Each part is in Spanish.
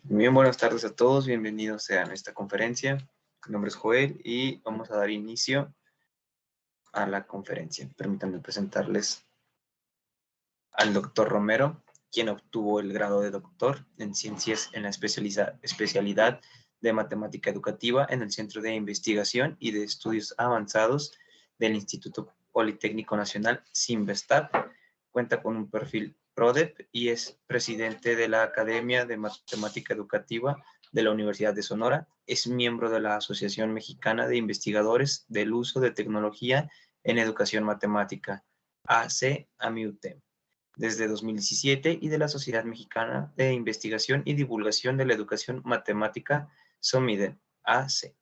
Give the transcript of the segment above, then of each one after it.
Bien, buenas tardes a todos, bienvenidos sean a esta conferencia. Mi nombre es Joel y vamos a dar inicio a la conferencia. Permítanme presentarles al doctor Romero, quien obtuvo el grado de doctor en ciencias en la especialidad de matemática educativa en el Centro de Investigación y de Estudios Avanzados del Instituto Politécnico Nacional, CINVESTAP. Cuenta con un perfil PRODEP y es presidente de la Academia de Matemática Educativa de la Universidad de Sonora. Es miembro de la Asociación Mexicana de Investigadores del Uso de Tecnología en Educación Matemática, AC-AMIUTEM, desde 2017 y de la Sociedad Mexicana de Investigación y Divulgación de la Educación Matemática, SOMIDE, AC.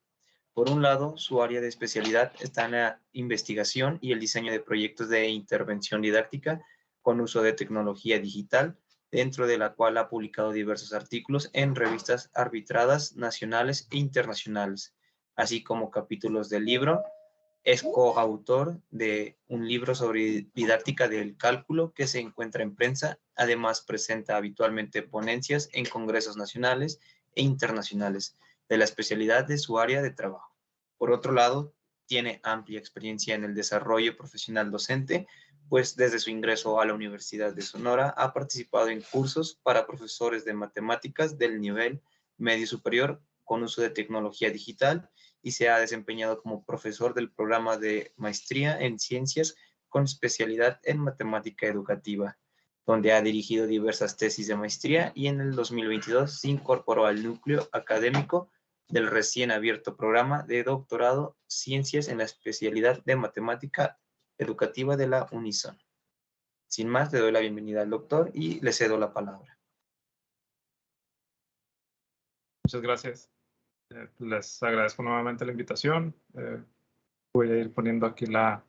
Por un lado, su área de especialidad está en la investigación y el diseño de proyectos de intervención didáctica con uso de tecnología digital, dentro de la cual ha publicado diversos artículos en revistas arbitradas nacionales e internacionales, así como capítulos del libro. Es coautor de un libro sobre didáctica del cálculo que se encuentra en prensa. Además, presenta habitualmente ponencias en congresos nacionales e internacionales de la especialidad de su área de trabajo. Por otro lado, tiene amplia experiencia en el desarrollo profesional docente, pues desde su ingreso a la Universidad de Sonora ha participado en cursos para profesores de matemáticas del nivel medio superior con uso de tecnología digital y se ha desempeñado como profesor del programa de maestría en ciencias con especialidad en matemática educativa, donde ha dirigido diversas tesis de maestría y en el 2022 se incorporó al núcleo académico del recién abierto programa de doctorado Ciencias en la especialidad de Matemática Educativa de la Unison. Sin más, le doy la bienvenida al doctor y le cedo la palabra. Muchas gracias. Les agradezco nuevamente la invitación. Voy a ir poniendo aquí la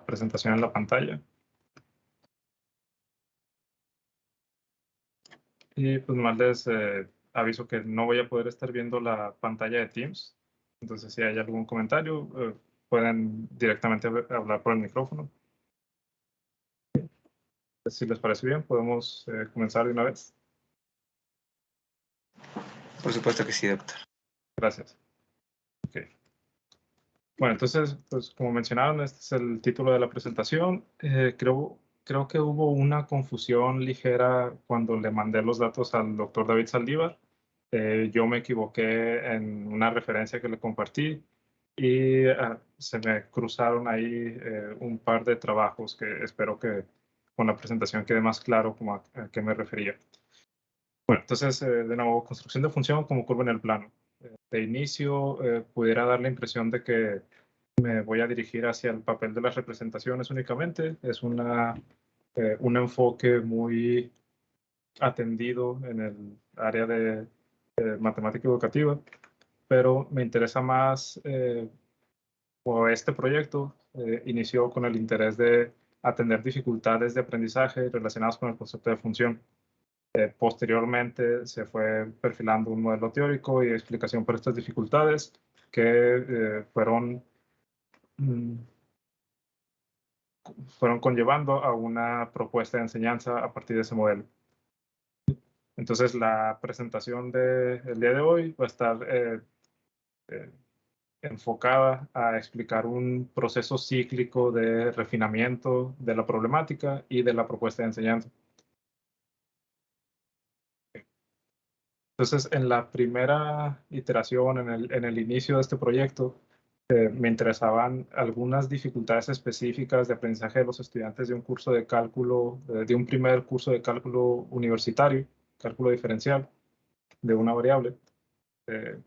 presentación en la pantalla. Y pues más les aviso que no voy a poder estar viendo la pantalla de Teams. Entonces, si hay algún comentario, pueden directamente hablar por el micrófono. Si les parece bien, podemos comenzar de una vez. Por supuesto que sí, doctor. Gracias. Okay. Bueno, entonces, pues como mencionaron, este es el título de la presentación. Creo que hubo una confusión ligera cuando le mandé los datos al doctor David Saldívar. Yo me equivoqué en una referencia que le compartí y se me cruzaron ahí un par de trabajos que espero que con la presentación quede más claro como a qué me refería. Bueno, entonces, de nuevo, construcción de función como curva en el plano. De inicio, pudiera dar la impresión de que me voy a dirigir hacia el papel de las representaciones únicamente. Es un enfoque muy atendido en el área de matemática educativa, pero me interesa más, o este proyecto inició con el interés de atender dificultades de aprendizaje relacionadas con el concepto de función. Posteriormente se fue perfilando un modelo teórico y explicación para estas dificultades que fueron conllevando a una propuesta de enseñanza a partir de ese modelo. Entonces, la presentación del día de hoy va a estar enfocada a explicar un proceso cíclico de refinamiento de la problemática y de la propuesta de enseñanza. Entonces, en la primera iteración, en el inicio de este proyecto, me interesaban algunas dificultades específicas de aprendizaje de los estudiantes de un curso de cálculo, de un primer curso de cálculo universitario, cálculo diferencial de una variable,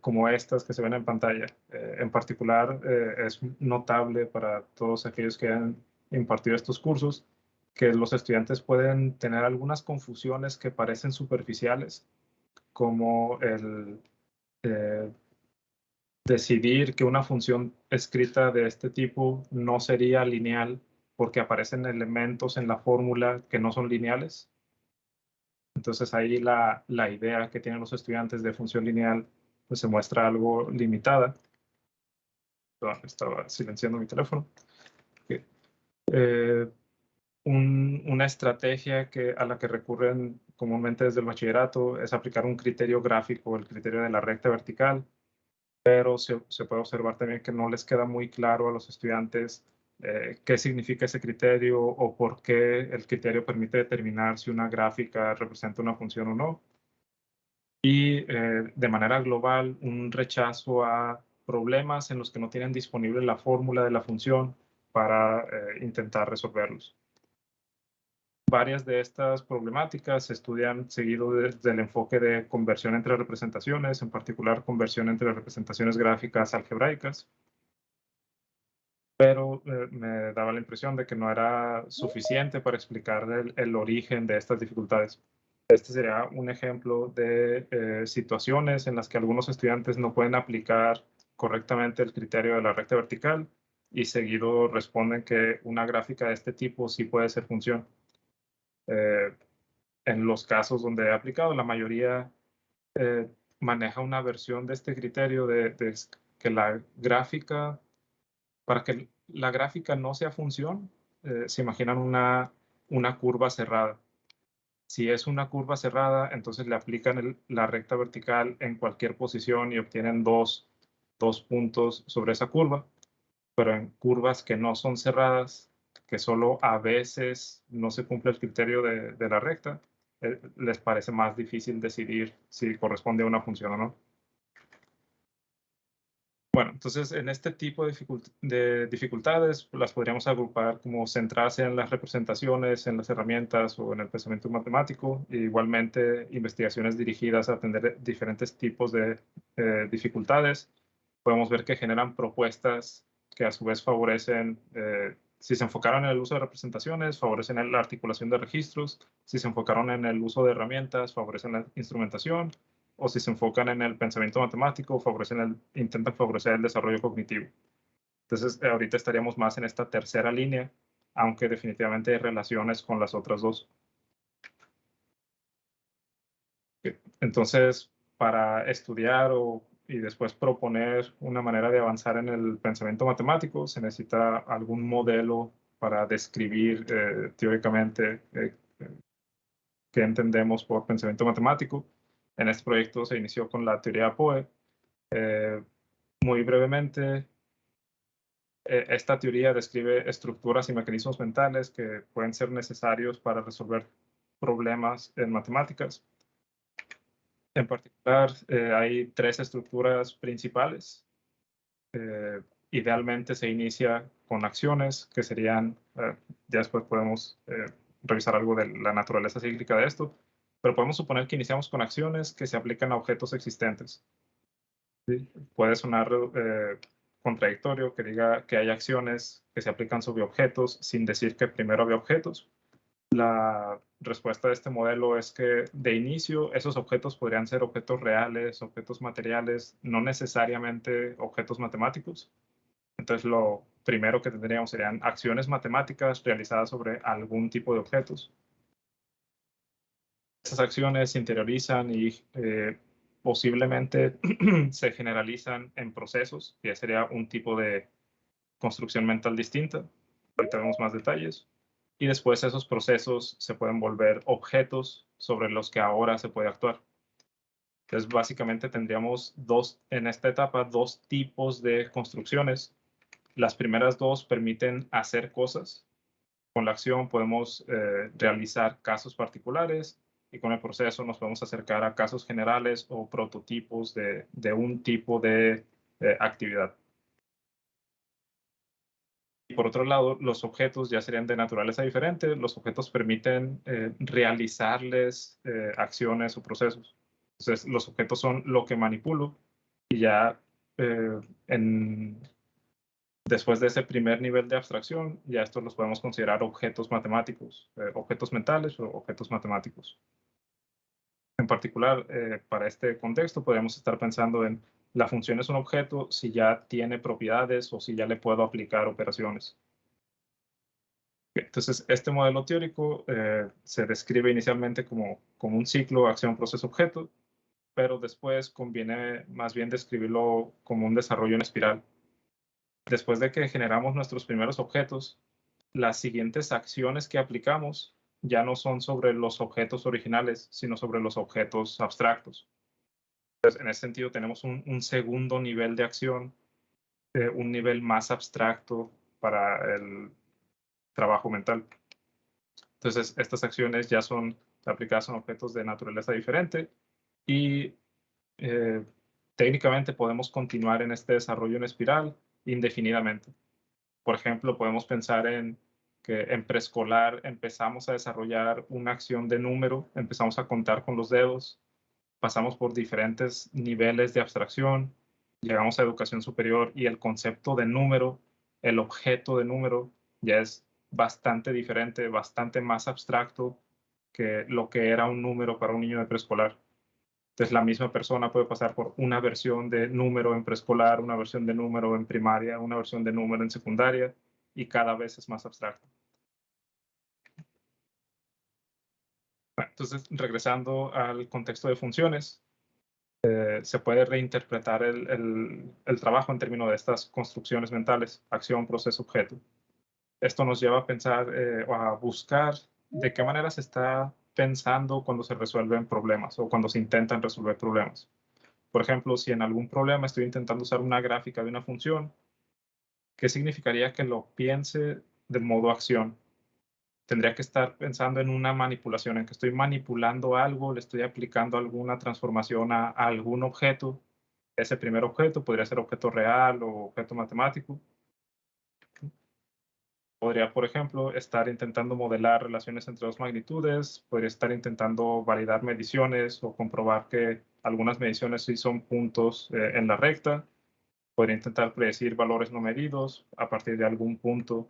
como estas que se ven en pantalla. En particular, es notable para todos aquellos que han impartido estos cursos que los estudiantes pueden tener algunas confusiones que parecen superficiales, como el decidir que una función escrita de este tipo no sería lineal porque aparecen elementos en la fórmula que no son lineales. Entonces ahí la idea que tienen los estudiantes de función lineal pues se muestra algo limitada. Perdón, estaba silenciando mi teléfono. Okay. una estrategia a la que recurren comúnmente desde el bachillerato es aplicar un criterio gráfico, el criterio de la recta vertical, pero se puede observar también que no les queda muy claro a los estudiantes qué significa ese criterio o por qué el criterio permite determinar si una gráfica representa una función o no. Y de manera global, un rechazo a problemas en los que no tienen disponible la fórmula de la función para intentar resolverlos. Varias de estas problemáticas se estudian seguido desde el enfoque de conversión entre representaciones, en particular conversión entre representaciones gráficas algebraicas, pero me daba la impresión de que no era suficiente para explicar el origen de estas dificultades. Este sería un ejemplo de situaciones en las que algunos estudiantes no pueden aplicar correctamente el criterio de la recta vertical y seguido responden que una gráfica de este tipo sí puede ser función. En los casos donde he aplicado, la mayoría maneja una versión de este criterio de que la gráfica, para que la gráfica no sea función, se imaginan una curva cerrada. Si es una curva cerrada, entonces le aplican la recta vertical en cualquier posición y obtienen dos puntos sobre esa curva. Pero en curvas que no son cerradas, que solo a veces no se cumple el criterio de la recta, les parece más difícil decidir si corresponde a una función o no. Bueno, entonces en este tipo de dificultades las podríamos agrupar como centrarse en las representaciones, en las herramientas o en el pensamiento matemático, e igualmente investigaciones dirigidas a atender diferentes tipos de dificultades. Podemos ver que generan propuestas que a su vez favorecen, si se enfocaron en el uso de representaciones, favorecen la articulación de registros, si se enfocaron en el uso de herramientas, favorecen la instrumentación, o si se enfocan en el pensamiento matemático, intentan favorecer el desarrollo cognitivo. Entonces, ahorita estaríamos más en esta tercera línea, aunque definitivamente hay relaciones con las otras dos. Entonces, para estudiar y después proponer una manera de avanzar en el pensamiento matemático, se necesita algún modelo para describir teóricamente qué entendemos por pensamiento matemático. En este proyecto se inició con la teoría Poe. Muy brevemente, esta teoría describe estructuras y mecanismos mentales que pueden ser necesarios para resolver problemas en matemáticas. En particular, hay tres estructuras principales. Idealmente se inicia con acciones, que serían, ya después podemos revisar algo de la naturaleza cíclica de esto, pero podemos suponer que iniciamos con acciones que se aplican a objetos existentes. ¿Sí? Puede sonar contradictorio que diga que hay acciones que se aplican sobre objetos sin decir que primero había objetos. La respuesta de este modelo es que de inicio esos objetos podrían ser objetos reales, objetos materiales, no necesariamente objetos matemáticos. Entonces lo primero que tendríamos serían acciones matemáticas realizadas sobre algún tipo de objetos. Esas acciones se interiorizan y posiblemente se generalizan en procesos, que sería un tipo de construcción mental distinta. Ahorita vemos más detalles. Y después esos procesos se pueden volver objetos sobre los que ahora se puede actuar. Entonces, básicamente tendríamos en esta etapa dos tipos de construcciones. Las primeras dos permiten hacer cosas. Con la acción podemos realizar casos particulares y con el proceso nos podemos acercar a casos generales o prototipos de un tipo de actividad. Y por otro lado, los objetos ya serían de naturaleza diferente. Los objetos permiten realizarles acciones o procesos. Entonces, los objetos son lo que manipulo y ya después de ese primer nivel de abstracción, ya estos los podemos considerar objetos matemáticos, objetos mentales o objetos matemáticos. En particular, para este contexto, podríamos estar pensando en la función es un objeto si ya tiene propiedades o si ya le puedo aplicar operaciones. Entonces, este modelo teórico se describe inicialmente como un ciclo acción, proceso, objeto, pero después conviene más bien describirlo como un desarrollo en espiral. Después de que generamos nuestros primeros objetos, las siguientes acciones que aplicamos ya no son sobre los objetos originales, sino sobre los objetos abstractos. Entonces, en ese sentido, tenemos un segundo nivel de acción, un nivel más abstracto para el trabajo mental. Entonces, estas acciones ya son aplicadas en objetos de naturaleza diferente y técnicamente podemos continuar en este desarrollo en espiral indefinidamente. Por ejemplo, podemos pensar en que en preescolar empezamos a desarrollar una acción de número, empezamos a contar con los dedos, pasamos por diferentes niveles de abstracción, llegamos a educación superior y el concepto de número, el objeto de número, ya es bastante diferente, bastante más abstracto que lo que era un número para un niño de preescolar. Entonces, la misma persona puede pasar por una versión de número en preescolar, una versión de número en primaria, una versión de número en secundaria, y cada vez es más abstracto. Entonces, regresando al contexto de funciones, se puede reinterpretar el trabajo en términos de estas construcciones mentales, acción, proceso, objeto. Esto nos lleva a pensar o a buscar de qué manera se está pensando cuando se resuelven problemas o cuando se intentan resolver problemas. Por ejemplo, si en algún problema estoy intentando usar una gráfica de una función, ¿qué significaría que lo piense de modo acción? Tendría que estar pensando en una manipulación, en que estoy manipulando algo, le estoy aplicando alguna transformación a algún objeto. Ese primer objeto podría ser objeto real o objeto matemático. Podría, por ejemplo, estar intentando modelar relaciones entre dos magnitudes, podría estar intentando validar mediciones o comprobar que algunas mediciones sí son puntos en la recta. Podría intentar predecir valores no medidos a partir de algún punto.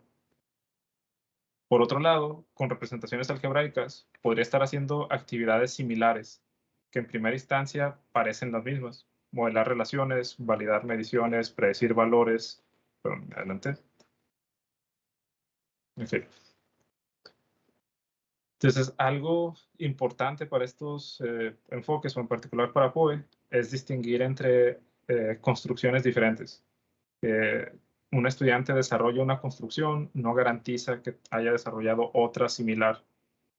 Por otro lado, con representaciones algebraicas, podría estar haciendo actividades similares, que en primera instancia parecen las mismas. Modelar relaciones, validar mediciones, predecir valores. Pero, adelante. En fin. Entonces, algo importante para estos enfoques, o en particular para POE, es distinguir entre construcciones diferentes. Un estudiante desarrolla una construcción no garantiza que haya desarrollado otra similar.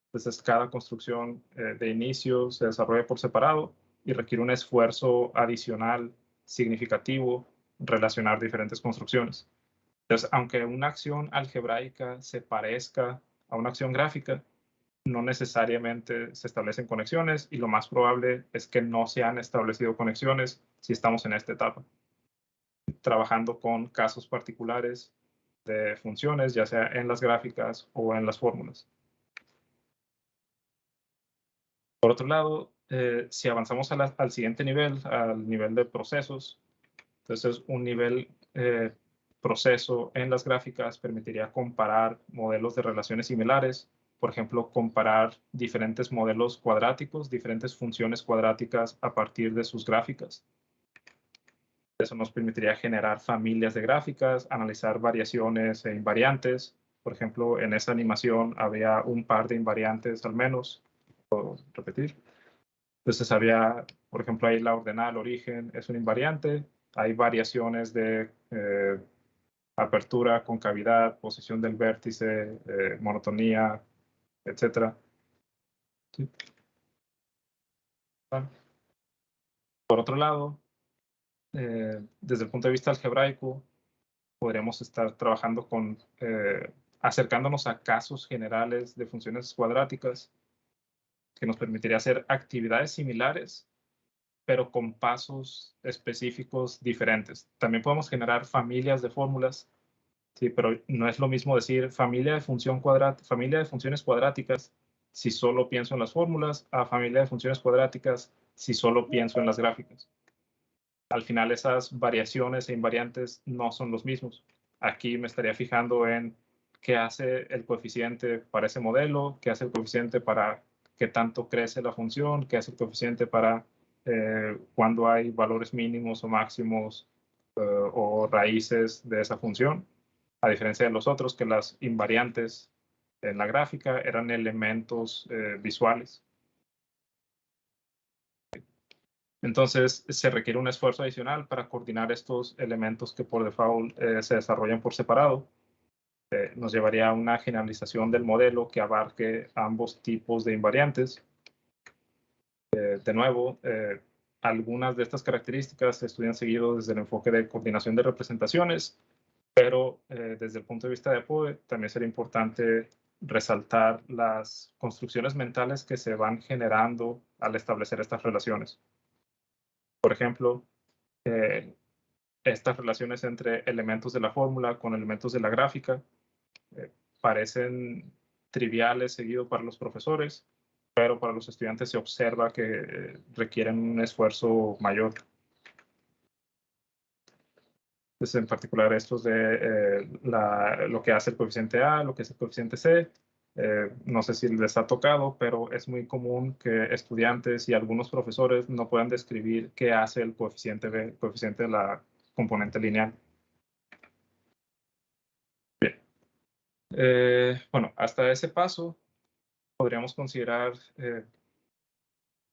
Entonces, cada construcción de inicio se desarrolla por separado y requiere un esfuerzo adicional significativo relacionar diferentes construcciones. Entonces, aunque una acción algebraica se parezca a una acción gráfica, no necesariamente se establecen conexiones y lo más probable es que no se han establecido conexiones si estamos en esta etapa, trabajando con casos particulares de funciones, ya sea en las gráficas o en las fórmulas. Por otro lado, si avanzamos al siguiente nivel, al nivel de procesos, entonces un nivel proceso en las gráficas permitiría comparar modelos de relaciones similares, por ejemplo, comparar diferentes modelos cuadráticos, diferentes funciones cuadráticas a partir de sus gráficas. Eso nos permitiría generar familias de gráficas, analizar variaciones e invariantes. Por ejemplo, en esa animación había un par de invariantes al menos. ¿Puedo repetir? Entonces había, por ejemplo, ahí la ordenada, el origen es un invariante. Hay variaciones de apertura, concavidad, posición del vértice, monotonía, etc. ¿Sí? Por otro lado, desde el punto de vista algebraico, podríamos estar trabajando con, acercándonos a casos generales de funciones cuadráticas que nos permitiría hacer actividades similares, pero con pasos específicos diferentes. También podemos generar familias de fórmulas, sí, pero no es lo mismo decir familia de funciones cuadráticas si solo pienso en las fórmulas, a familia de funciones cuadráticas si solo pienso en las gráficas. Al final esas variaciones e invariantes no son los mismos. Aquí me estaría fijando en qué hace el coeficiente para ese modelo, qué hace el coeficiente para qué tanto crece la función, qué hace el coeficiente para cuando hay valores mínimos o máximos o raíces de esa función, a diferencia de los otros, que las invariantes en la gráfica eran elementos visuales. Entonces, se requiere un esfuerzo adicional para coordinar estos elementos que por default se desarrollan por separado. nos llevaría a una generalización del modelo que abarque ambos tipos de invariantes. De nuevo, algunas de estas características se estudian seguido desde el enfoque de coordinación de representaciones, pero desde el punto de vista de Apoe también sería importante resaltar las construcciones mentales que se van generando al establecer estas relaciones. Por ejemplo, estas relaciones entre elementos de la fórmula con elementos de la gráfica parecen triviales seguido para los profesores, pero para los estudiantes se observa que requieren un esfuerzo mayor. Entonces, en particular estos de lo que hace el coeficiente A, lo que es el coeficiente C. No sé si les ha tocado, pero es muy común que estudiantes y algunos profesores no puedan describir qué hace el coeficiente B, el coeficiente de la componente lineal. Bien. Bueno, hasta ese paso podríamos considerar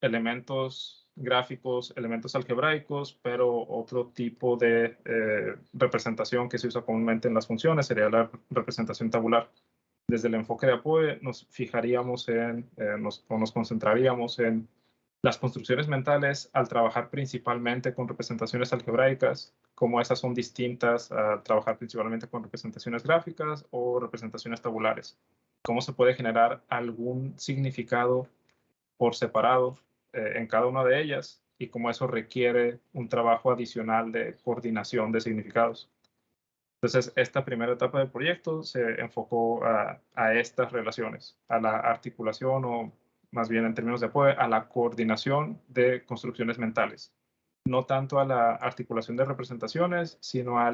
elementos gráficos, elementos algebraicos, pero otro tipo de representación que se usa comúnmente en las funciones sería la representación tabular. Desde el enfoque de Apoe nos fijaríamos nos concentraríamos en las construcciones mentales al trabajar principalmente con representaciones algebraicas, cómo esas son distintas al trabajar principalmente con representaciones gráficas o representaciones tabulares. Cómo se puede generar algún significado por separado en cada una de ellas y cómo eso requiere un trabajo adicional de coordinación de significados. Entonces, esta primera etapa del proyecto se enfocó a estas relaciones, a la articulación o más bien en términos de apoyo, a la coordinación de construcciones mentales. No tanto a la articulación de representaciones, sino a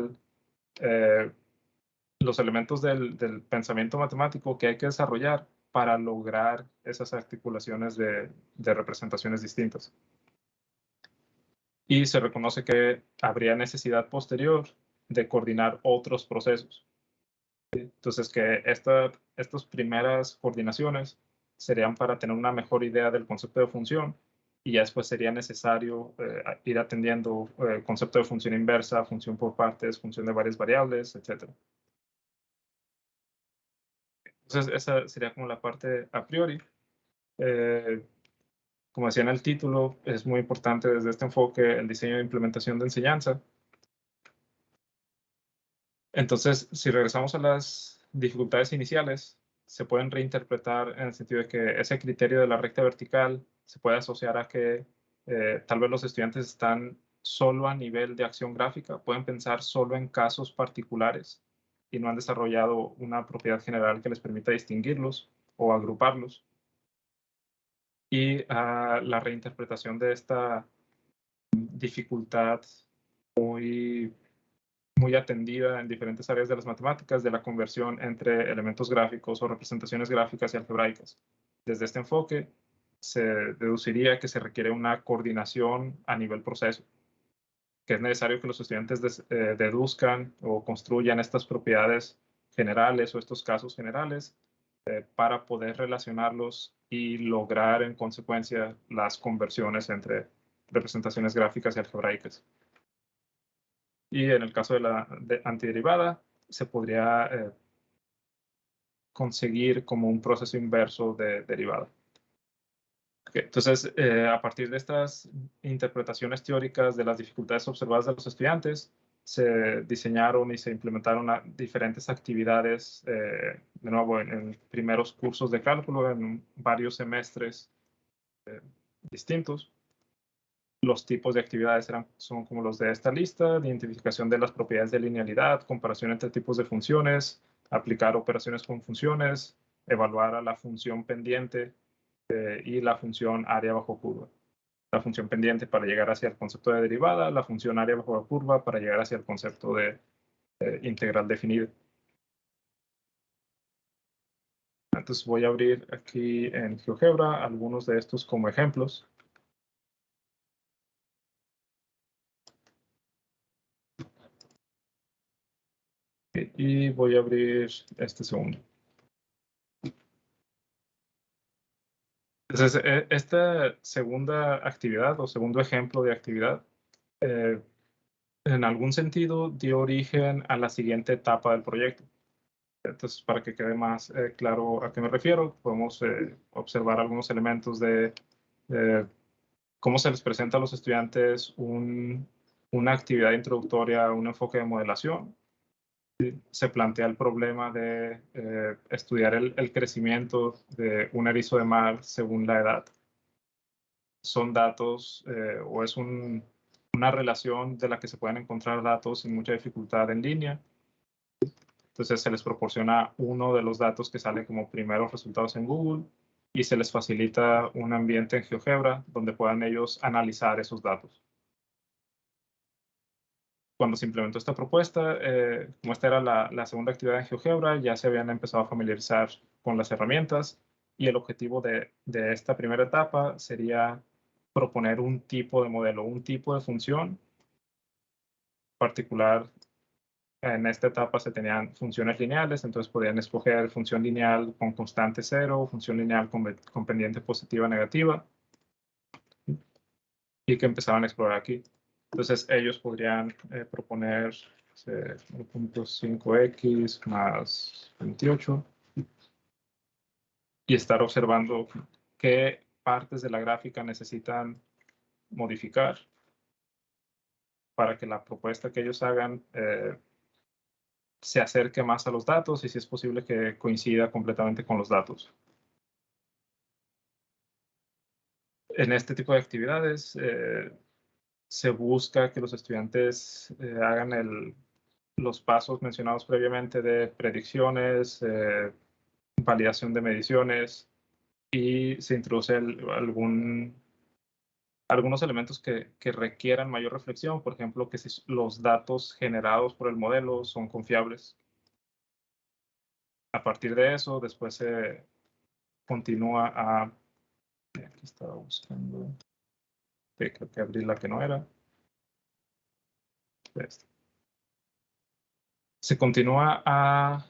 los elementos del pensamiento matemático que hay que desarrollar para lograr esas articulaciones de representaciones distintas. Y se reconoce que habría necesidad posterior de coordinar otros procesos. Entonces, que estas primeras coordinaciones serían para tener una mejor idea del concepto de función y ya después sería necesario ir atendiendo el concepto de función inversa, función por partes, función de varias variables, etc. Entonces, esa sería como la parte a priori. Como decía en el título, es muy importante desde este enfoque el diseño de implementación de enseñanza. Entonces, si regresamos a las dificultades iniciales, se pueden reinterpretar en el sentido de que ese criterio de la recta vertical se puede asociar a que tal vez los estudiantes están solo a nivel de acción gráfica, pueden pensar solo en casos particulares y no han desarrollado una propiedad general que les permita distinguirlos o agruparlos. Y la reinterpretación de esta dificultad muy atendida en diferentes áreas de las matemáticas, de la conversión entre elementos gráficos o representaciones gráficas y algebraicas. Desde este enfoque, se deduciría que se requiere una coordinación a nivel proceso, que es necesario que los estudiantes deduzcan o construyan estas propiedades generales o estos casos generales para poder relacionarlos y lograr en consecuencia las conversiones entre representaciones gráficas y algebraicas. Y en el caso de la antiderivada, se podría conseguir como un proceso inverso de derivada. Okay, entonces, a partir de estas interpretaciones teóricas de las dificultades observadas de los estudiantes, se diseñaron y se implementaron diferentes actividades, de nuevo, en primeros cursos de cálculo, en varios semestres distintos. Los tipos de actividades son como los de esta lista: identificación de las propiedades de linealidad, comparación entre tipos de funciones, aplicar operaciones con funciones, evaluar a la función pendiente y la función área bajo curva. La función pendiente para llegar hacia el concepto de derivada, la función área bajo la curva para llegar hacia el concepto de integral definida. Entonces voy a abrir aquí en GeoGebra algunos de estos como ejemplos. Y voy a abrir este segundo. Entonces, esta segunda actividad o segundo ejemplo de actividad, en algún sentido dio origen a la siguiente etapa del proyecto. Entonces, para que quede más claro a qué me refiero, podemos observar algunos elementos de cómo se les presenta a los estudiantes una actividad introductoria, un enfoque de modelación. Se plantea el problema de estudiar el crecimiento de un erizo de mar según la edad. Son datos o es una relación de la que se pueden encontrar datos sin mucha dificultad en línea. Entonces se les proporciona uno de los datos que sale como primeros resultados en Google y se les facilita un ambiente en GeoGebra donde puedan ellos analizar esos datos. Cuando se implementó esta propuesta, como esta era la segunda actividad en GeoGebra, ya se habían empezado a familiarizar con las herramientas y el objetivo de esta primera etapa sería proponer un tipo de modelo, un tipo de función particular. En esta etapa se tenían funciones lineales, entonces podían escoger función lineal con constante cero, función lineal con pendiente positiva o negativa, y que empezaban a explorar aquí. Entonces ellos podrían proponer 1.5x más 28 y estar observando qué partes de la gráfica necesitan modificar para que la propuesta que ellos hagan se acerque más a los datos y si es posible que coincida completamente con los datos. En este tipo de actividades se busca que los estudiantes hagan los pasos mencionados previamente de predicciones, validación de mediciones y se introduce algunos elementos que requieran mayor reflexión, por ejemplo, que si los datos generados por el modelo son confiables. A partir de eso, después se continúa a... Aquí estaba buscando... Creo que abrí la que no era. Se continúa a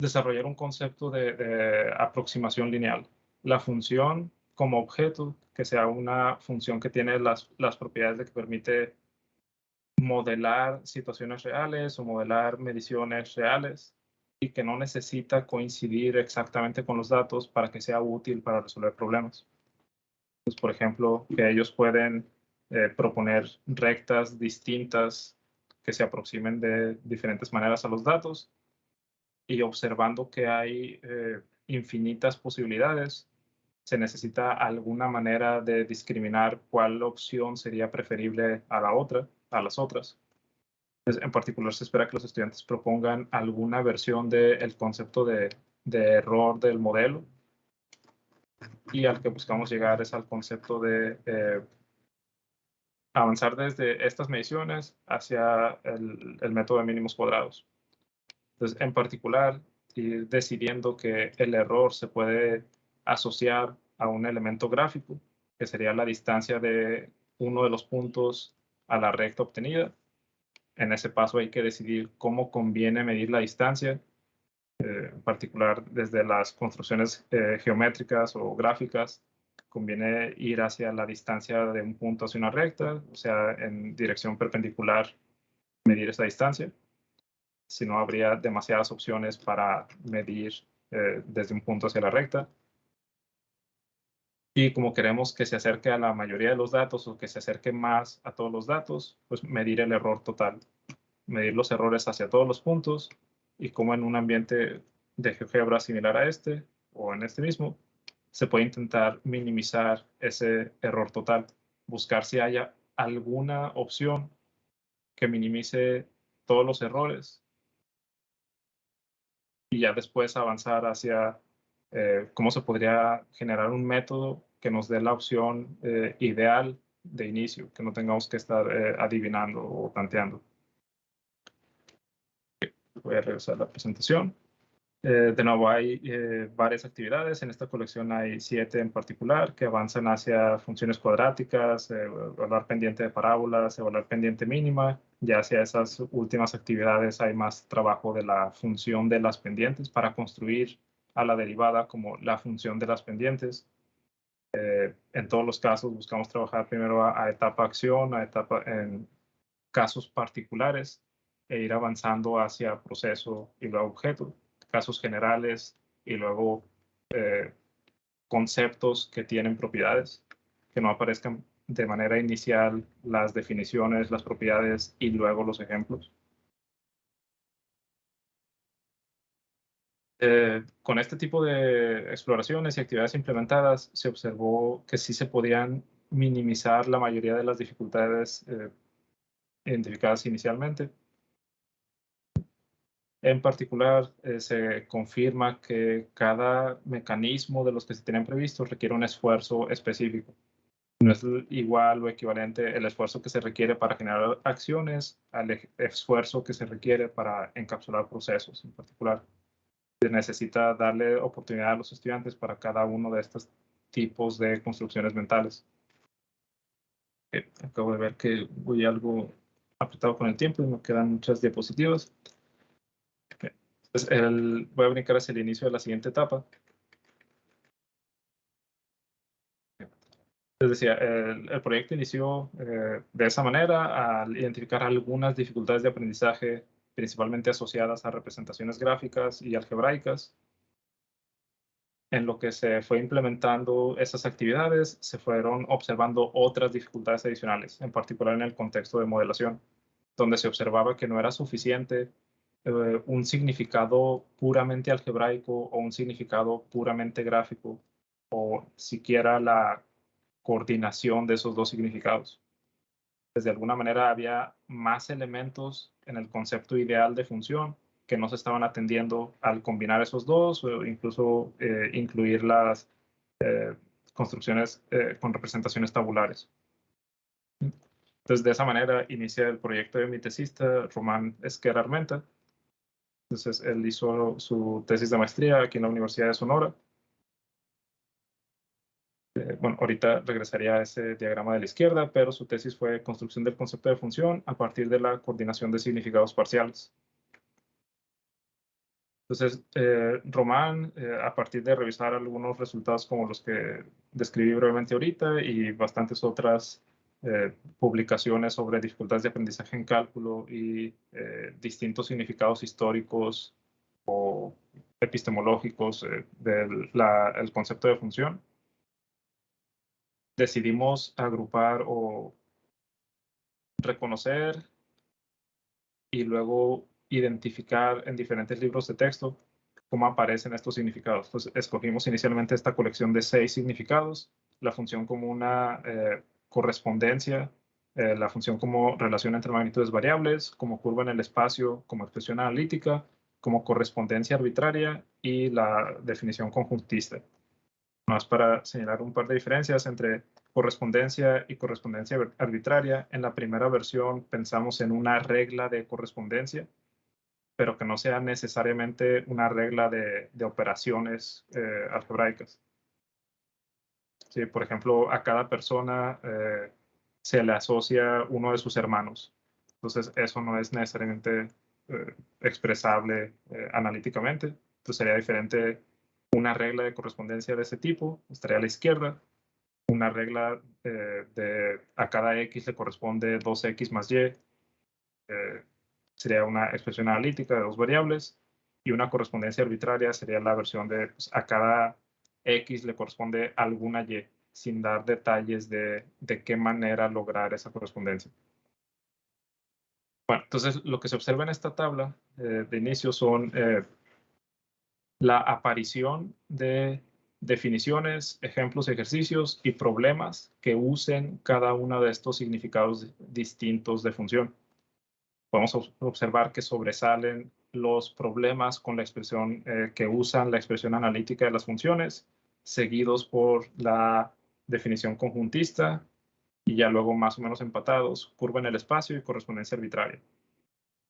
desarrollar un concepto de aproximación lineal. La función como objeto, que sea una función que tiene las propiedades de que permite modelar situaciones reales o modelar mediciones reales y que no necesita coincidir exactamente con los datos para que sea útil para resolver problemas. Pues, por ejemplo, que ellos pueden proponer rectas distintas que se aproximen de diferentes maneras a los datos y observando que hay infinitas posibilidades, se necesita alguna manera de discriminar cuál opción sería preferible a la otra, a las otras. Entonces, en particular, se espera que los estudiantes propongan alguna versión del concepto de error del modelo y al que buscamos llegar es al concepto de avanzar desde estas mediciones hacia el método de mínimos cuadrados. Entonces, en particular, ir decidiendo que el error se puede asociar a un elemento gráfico, que sería la distancia de uno de los puntos a la recta obtenida. En ese paso hay que decidir cómo conviene medir la distancia, en particular desde las construcciones geométricas o gráficas. Conviene ir hacia la distancia de un punto hacia una recta, o sea, en dirección perpendicular, medir esa distancia. Si no, habría demasiadas opciones para medir desde un punto hacia la recta. Y como queremos que se acerque a la mayoría de los datos o que se acerque más a todos los datos, pues medir el error total, medir los errores hacia todos los puntos y como en un ambiente de GeoGebra similar a este o en este mismo, se puede intentar minimizar ese error total, buscar si haya alguna opción que minimice todos los errores y ya después avanzar hacia cómo se podría generar un método que nos dé la opción ideal de inicio, que no tengamos que estar adivinando o tanteando. Voy a regresar a la presentación. De nuevo, hay varias actividades. En esta colección hay 7 en particular que avanzan hacia funciones cuadráticas, evaluar pendiente de parábolas, evaluar pendiente mínima. Ya hacia esas últimas actividades hay más trabajo de la función de las pendientes para construir a la derivada como la función de las pendientes. En todos los casos buscamos trabajar primero a etapa acción, a etapa en casos particulares e ir avanzando hacia proceso y luego objeto. casos generales y luego conceptos que tienen propiedades, que no aparezcan de manera inicial las definiciones, las propiedades y luego los ejemplos. Con este tipo de exploraciones y actividades implementadas, se observó que sí se podían minimizar la mayoría de las dificultades identificadas inicialmente. En particular, se confirma que cada mecanismo de los que se tienen previstos requiere un esfuerzo específico. No es igual o equivalente el esfuerzo que se requiere para generar acciones al esfuerzo que se requiere para encapsular procesos en particular. Se necesita darle oportunidad a los estudiantes para cada uno de estos tipos de construcciones mentales. Acabo de ver que voy algo apretado con el tiempo y me quedan muchas diapositivas. Entonces, voy a brincar hacia el inicio de la siguiente etapa. Les decía, el proyecto inició de esa manera al identificar algunas dificultades de aprendizaje, principalmente asociadas a representaciones gráficas y algebraicas. En lo que se fue implementando esas actividades, se fueron observando otras dificultades adicionales, en particular en el contexto de modelación, donde se observaba que no era suficiente un significado puramente algebraico o un significado puramente gráfico, o siquiera la coordinación de esos dos significados. De alguna manera había más elementos en el concepto ideal de función que no se estaban atendiendo al combinar esos dos o incluso incluir las construcciones con representaciones tabulares. Entonces, de esa manera inicia el proyecto de mi tesista, Román Esquer Armenta. Entonces, él hizo su tesis de maestría aquí en la Universidad de Sonora. Bueno, ahorita regresaría a ese diagrama de la izquierda, pero su tesis fue construcción del concepto de función a partir de la coordinación de significados parciales. Entonces, Román, a partir de revisar algunos resultados como los que describí brevemente ahorita y bastantes otras publicaciones sobre dificultades de aprendizaje en cálculo y distintos significados históricos o epistemológicos del concepto de función, decidimos agrupar o reconocer y luego identificar en diferentes libros de texto cómo aparecen estos significados. Entonces, escogimos inicialmente esta colección de 6 significados, la función como una correspondencia, la función como relación entre magnitudes variables, como curva en el espacio, como expresión analítica, como correspondencia arbitraria y la definición conjuntista. Más para señalar un par de diferencias entre correspondencia y correspondencia arbitraria. En la primera versión pensamos en una regla de correspondencia, pero que no sea necesariamente una regla de operaciones algebraicas. Sí, por ejemplo, a cada persona se le asocia uno de sus hermanos. Entonces, eso no es necesariamente expresable analíticamente. Entonces, sería diferente una regla de correspondencia de ese tipo, estaría a la izquierda. Una regla de a cada x le corresponde 2x más y, sería una expresión analítica de 2 variables, y una correspondencia arbitraria sería la versión de pues, a cada x le corresponde alguna y, sin dar detalles de qué manera lograr esa correspondencia. Bueno, entonces lo que se observa en esta tabla de inicio son la aparición de definiciones, ejemplos, ejercicios y problemas que usen cada uno de estos significados distintos de función. Podemos observar que sobresalen los problemas con la expresión que usan la expresión analítica de las funciones, seguidos por la definición conjuntista y ya luego más o menos empatados, curva en el espacio y correspondencia arbitraria.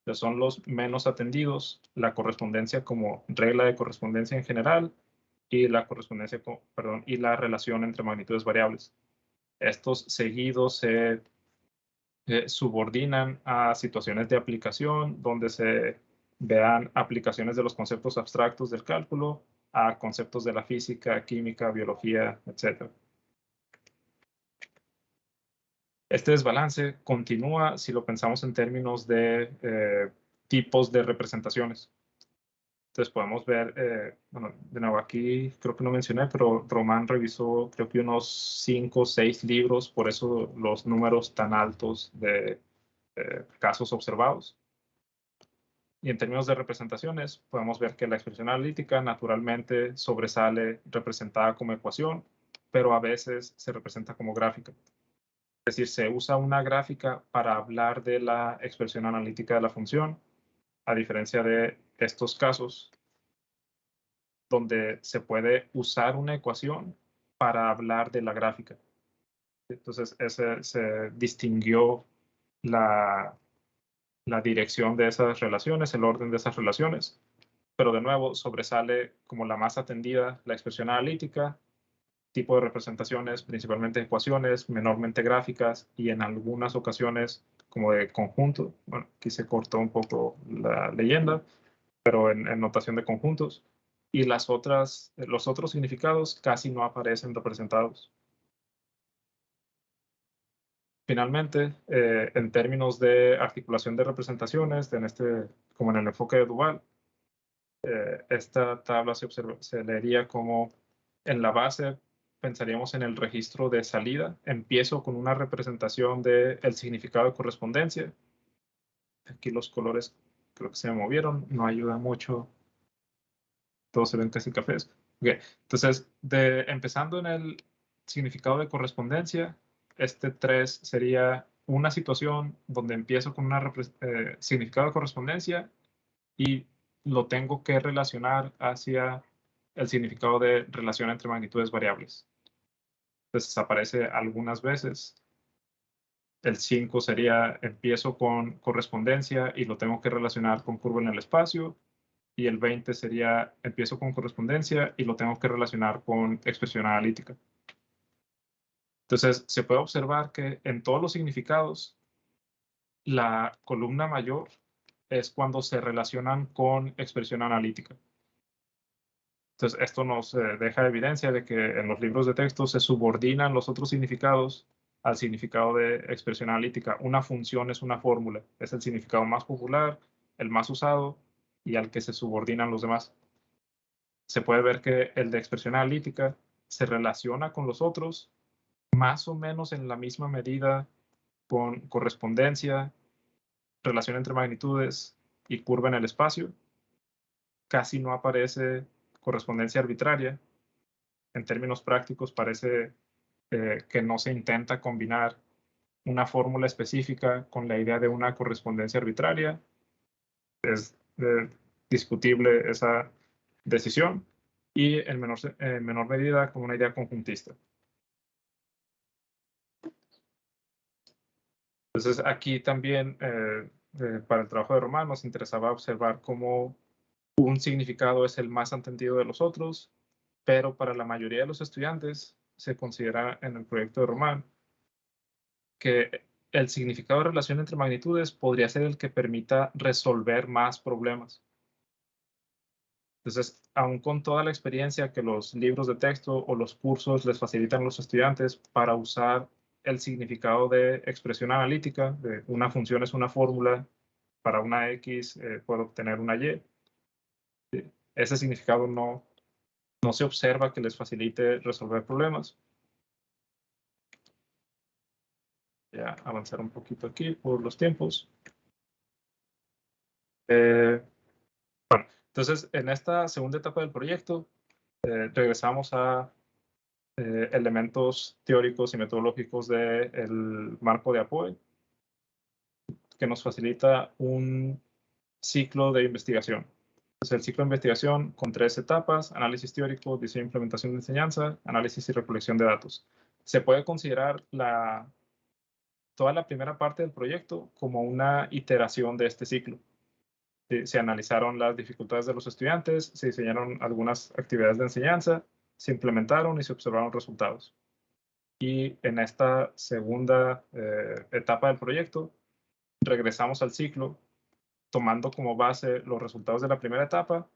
Entonces son los menos atendidos, la correspondencia como regla de correspondencia en general y la correspondencia y la relación entre magnitudes variables. Estos seguidos se subordinan a situaciones de aplicación donde se vean aplicaciones de los conceptos abstractos del cálculo a conceptos de la física, química, biología, etc. Este desbalance continúa si lo pensamos en términos de tipos de representaciones. Entonces podemos ver, bueno, de nuevo aquí creo que no mencioné, pero Román revisó creo que unos 5 o 6 libros, por eso los números tan altos de casos observados. Y en términos de representaciones, podemos ver que la expresión analítica naturalmente sobresale representada como ecuación, pero a veces se representa como gráfica. Es decir, se usa una gráfica para hablar de la expresión analítica de la función, a diferencia de estos casos donde se puede usar una ecuación para hablar de la gráfica. Entonces, se distinguió la dirección de esas relaciones, el orden de esas relaciones, pero de nuevo sobresale como la más atendida la expresión analítica, tipo de representaciones, principalmente ecuaciones, menormente gráficas y en algunas ocasiones como de conjunto. Bueno, aquí se cortó un poco la leyenda, pero en notación de conjuntos. Y los otros significados casi no aparecen representados. Finalmente, en términos de articulación de representaciones, como en el enfoque de Duval, esta tabla se leería como en la base pensaríamos en el registro de salida. Empiezo con una representación del significado de correspondencia. Aquí los colores creo que se me movieron, no ayuda mucho. Todos se ven casi cafés. Okay. Entonces, empezando en el significado de correspondencia, este 3 sería una situación donde empiezo con un significado de correspondencia y lo tengo que relacionar hacia el significado de relación entre magnitudes variables. Entonces aparece algunas veces. El 5 sería, empiezo con correspondencia y lo tengo que relacionar con curva en el espacio. Y el 20 sería, empiezo con correspondencia y lo tengo que relacionar con expresión analítica. Entonces, se puede observar que en todos los significados, la columna mayor es cuando se relacionan con expresión analítica. Entonces, esto nos deja evidencia de que en los libros de texto se subordinan los otros significados al significado de expresión analítica. Una función es una fórmula, es el significado más popular, el más usado y al que se subordinan los demás. Se puede ver que el de expresión analítica se relaciona con los otros más o menos en la misma medida con correspondencia, relación entre magnitudes y curva en el espacio. Casi no aparece correspondencia arbitraria. En términos prácticos parece que no se intenta combinar una fórmula específica con la idea de una correspondencia arbitraria. Es discutible esa decisión y en menor medida como una idea conjuntista. Entonces aquí también para el trabajo de Román nos interesaba observar cómo un significado es el más entendido de los otros, pero para la mayoría de los estudiantes se considera en el proyecto de Román que el significado de relación entre magnitudes podría ser el que permita resolver más problemas. Entonces, aún con toda la experiencia que los libros de texto o los cursos les facilitan a los estudiantes para usar el significado de expresión analítica, de una función es una fórmula, para una X puedo obtener una Y, ese significado no se observa que les facilite resolver problemas. Ya avanzar un poquito aquí por los tiempos. Bueno, entonces en esta segunda etapa del proyecto regresamos a elementos teóricos y metodológicos del marco de APOE, que nos facilita un ciclo de investigación. Entonces, el ciclo de investigación con 3 etapas: análisis teórico, diseño e implementación de enseñanza, análisis y recolección de datos. Se puede considerar toda la primera parte del proyecto como una iteración de este ciclo. Se analizaron las dificultades de los estudiantes, se diseñaron algunas actividades de enseñanza, se implementaron y se observaron resultados. Y en esta segunda etapa del proyecto, regresamos al ciclo, tomando como base los resultados de la primera etapa,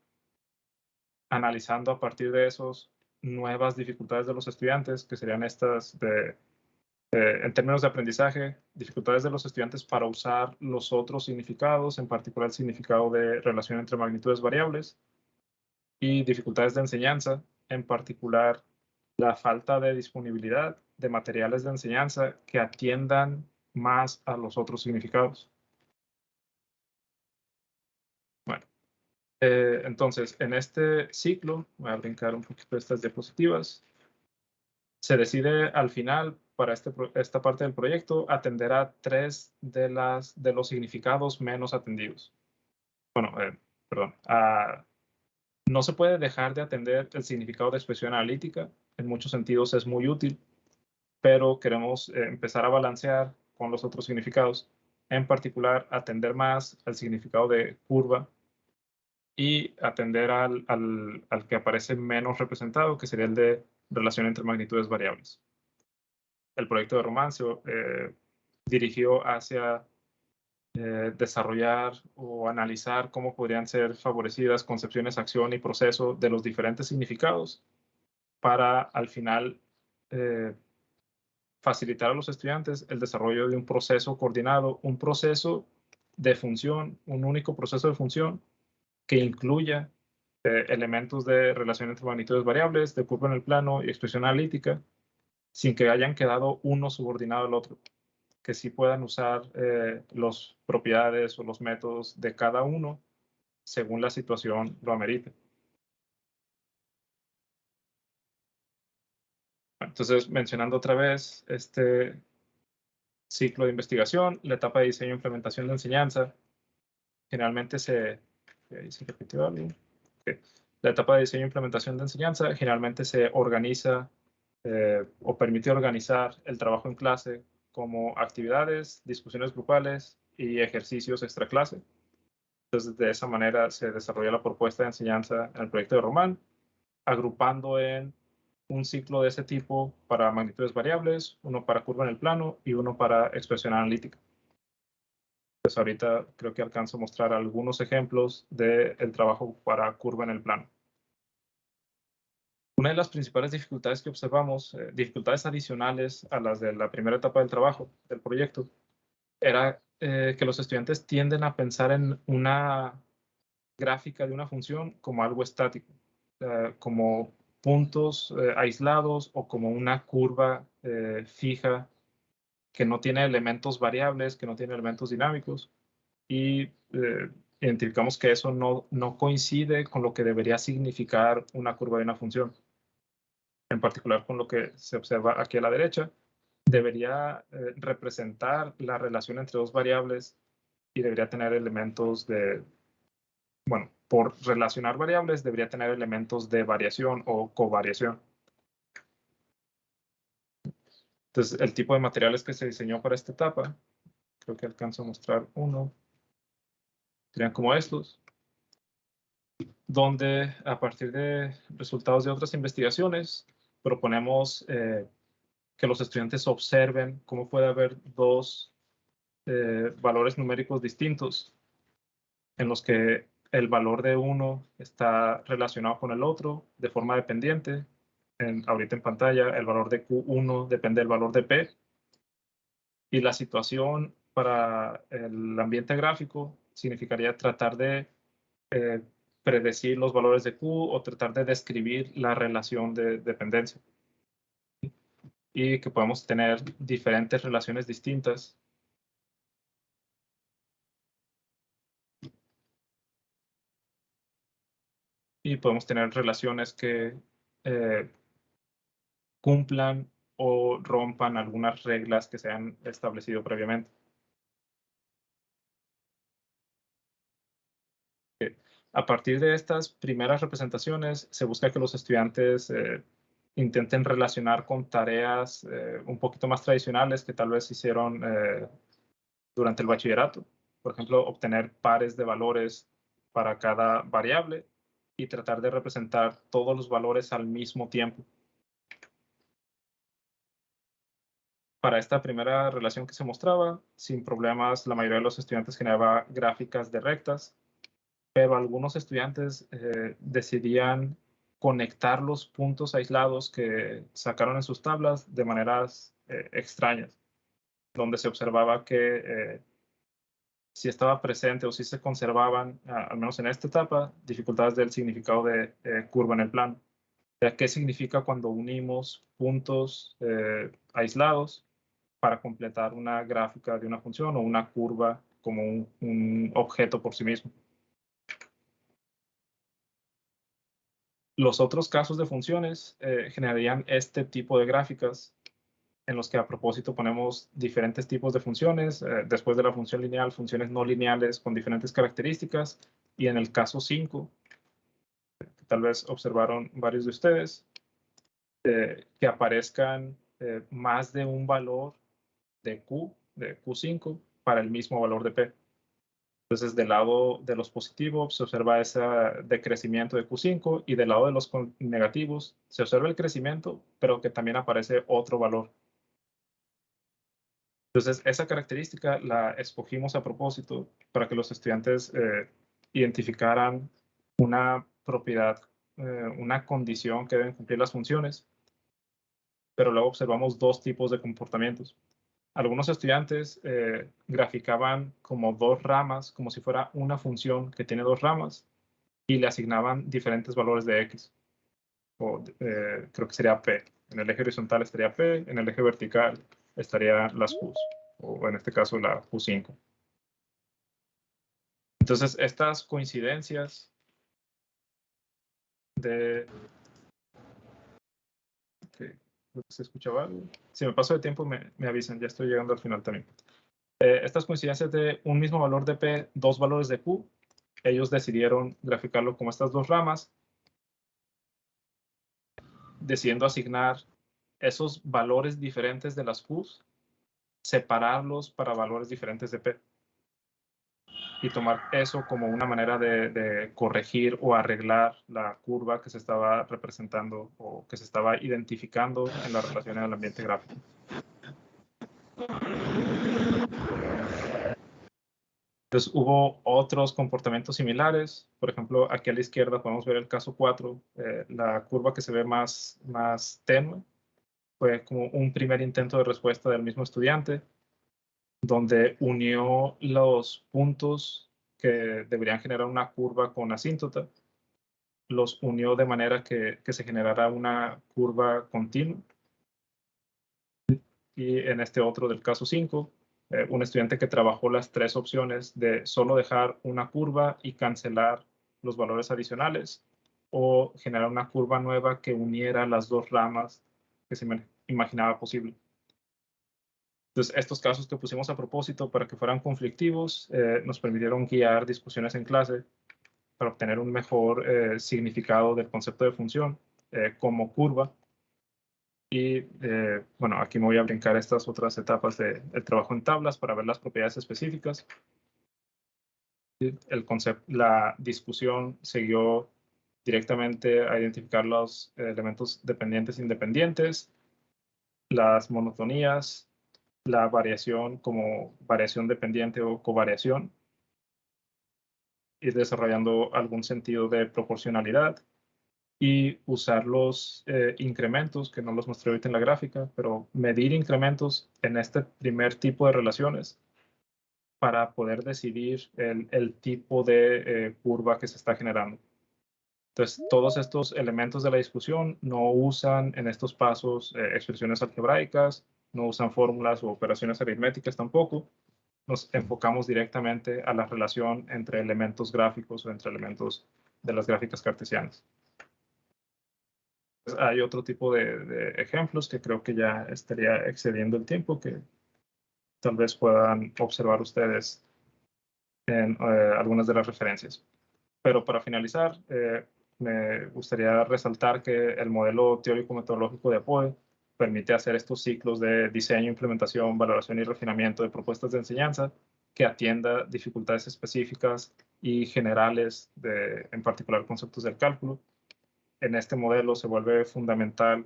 analizando a partir de esos nuevas dificultades de los estudiantes, que serían estas en términos de aprendizaje, dificultades de los estudiantes para usar los otros significados, en particular el significado de relación entre magnitudes variables, y dificultades de enseñanza, en particular la falta de disponibilidad de materiales de enseñanza que atiendan más a los otros significados. Bueno, entonces en este ciclo, voy a brincar un poquito estas diapositivas, se decide al final para esta parte del proyecto atender a 3 de los significados menos atendidos. Bueno, perdón, no se puede dejar de atender el significado de expresión analítica, en muchos sentidos es muy útil, pero queremos empezar a balancear con los otros significados, en particular atender más al significado de curva y atender al que aparece menos representado, que sería el de relación entre magnitudes variables. El proyecto de Román se dirigió hacia desarrollar o analizar cómo podrían ser favorecidas concepciones, acción y proceso de los diferentes significados para al final facilitar a los estudiantes el desarrollo de un proceso coordinado, un proceso de función, un único proceso de función que incluya elementos de relación entre magnitudes variables, de curva en el plano y expresión analítica, sin que hayan quedado uno subordinado al otro, que sí puedan usar las propiedades o los métodos de cada uno según la situación lo amerite. Entonces, mencionando otra vez este ciclo de investigación, la etapa de diseño e implementación de enseñanza, generalmente se repitió algo. Okay. La etapa de diseño e implementación de enseñanza generalmente se organiza o permite organizar el trabajo en clase como actividades, discusiones grupales y ejercicios extra clase. Entonces, de esa manera se desarrolla la propuesta de enseñanza en el proyecto de Román, agrupando en un ciclo de ese tipo para magnitudes variables, uno para curva en el plano y uno para expresión analítica. Pues ahorita creo que alcanzo a mostrar algunos ejemplos del trabajo para curva en el plano. Una de las principales dificultades que observamos, dificultades adicionales a las de la primera etapa del trabajo, del proyecto, era que los estudiantes tienden a pensar en una gráfica de una función como algo estático, como puntos aislados o como una curva fija que no tiene elementos variables, que no tiene elementos dinámicos, y identificamos que eso no coincide con lo que debería significar una curva de una función. En particular con lo que se observa aquí a la derecha, debería representar la relación entre dos variables y debería tener elementos de, bueno, por relacionar variables debería tener elementos de variación o covariación. Entonces, el tipo de materiales que se diseñó para esta etapa, creo que alcanzo a mostrar uno, serían como estos, donde a partir de resultados de otras investigaciones proponemos que los estudiantes observen cómo puede haber dos valores numéricos distintos en los que el valor de uno está relacionado con el otro de forma dependiente. Ahorita en pantalla el valor de Q1 depende del valor de P. Y la situación para el ambiente gráfico significaría tratar de predecir los valores de Q o tratar de describir la relación de dependencia. Y que podemos tener diferentes relaciones distintas. Y podemos tener relaciones que cumplan o rompan algunas reglas que se han establecido previamente. A partir de estas primeras representaciones, se busca que los estudiantes intenten relacionar con tareas un poquito más tradicionales que tal vez hicieron durante el bachillerato. Por ejemplo, obtener pares de valores para cada variable y tratar de representar todos los valores al mismo tiempo. Para esta primera relación que se mostraba, sin problemas, la mayoría de los estudiantes generaba gráficas de rectas, pero algunos estudiantes decidían conectar los puntos aislados que sacaron en sus tablas de maneras extrañas, donde se observaba que si estaba presente o si se conservaban, al menos en esta etapa, dificultades del significado de curva en el plano. ¿Qué significa cuando unimos puntos aislados para completar una gráfica de una función o una curva como un objeto por sí mismo? Los otros casos de funciones generarían este tipo de gráficas en los que a propósito ponemos diferentes tipos de funciones, después de la función lineal, funciones no lineales con diferentes características, y en el caso 5, que tal vez observaron varios de ustedes, que aparezcan más de un valor de Q5, para el mismo valor de P. Entonces, del lado de los positivos se observa ese decrecimiento de Q5 y del lado de los negativos se observa el crecimiento, pero que también aparece otro valor. Entonces, esa característica la escogimos a propósito para que los estudiantes identificaran una propiedad, una condición que deben cumplir las funciones, pero luego observamos dos tipos de comportamientos. Algunos estudiantes graficaban como dos ramas, como si fuera una función que tiene dos ramas, y le asignaban diferentes valores de X. O, creo que sería P. En el eje horizontal estaría P, en el eje vertical estarían las Qs, o en este caso la Q5. Entonces, estas coincidencias de... Okay, ¿se escuchaba algo? Si me paso de tiempo, me avisan, ya estoy llegando al final también. Estas coincidencias de un mismo valor de P, dos valores de Q, ellos decidieron graficarlo como estas dos ramas, decidiendo asignar esos valores diferentes de las Qs, separarlos para valores diferentes de P, y tomar eso como una manera de corregir o arreglar la curva que se estaba representando o que se estaba identificando en la relación en el ambiente gráfico. Entonces, hubo otros comportamientos similares. Por ejemplo, aquí a la izquierda podemos ver el caso 4, la curva que se ve más tenue. Fue como un primer intento de respuesta del mismo estudiante, donde unió los puntos que deberían generar una curva con asíntota, los unió de manera que se generara una curva continua. Y en este otro del caso 5, un estudiante que trabajó las tres opciones de solo dejar una curva y cancelar los valores adicionales, o generar una curva nueva que uniera las dos ramas que se imaginaba posible. Entonces, estos casos que pusimos a propósito para que fueran conflictivos nos permitieron guiar discusiones en clase para obtener un mejor significado del concepto de función como curva. Y bueno, aquí me voy a brincar estas otras etapas del trabajo en tablas para ver las propiedades específicas. La discusión siguió directamente a identificar los elementos dependientes e independientes, las monotonías, la variación como variación dependiente o covariación, ir desarrollando algún sentido de proporcionalidad y usar los incrementos, que no los mostré ahorita en la gráfica, pero medir incrementos en este primer tipo de relaciones para poder decidir el tipo de curva que se está generando. Entonces, todos estos elementos de la discusión no usan en estos pasos expresiones algebraicas, no usan fórmulas o operaciones aritméticas tampoco. Nos enfocamos directamente a la relación entre elementos gráficos o entre elementos de las gráficas cartesianas. Hay otro tipo de ejemplos que creo que ya estaría excediendo el tiempo, que tal vez puedan observar ustedes en algunas de las referencias. Pero para finalizar, me gustaría resaltar que el modelo teórico-metodológico de APOE permite hacer estos ciclos de diseño, implementación, valoración y refinamiento de propuestas de enseñanza que atienda dificultades específicas y generales, en particular conceptos del cálculo. En este modelo se vuelve fundamental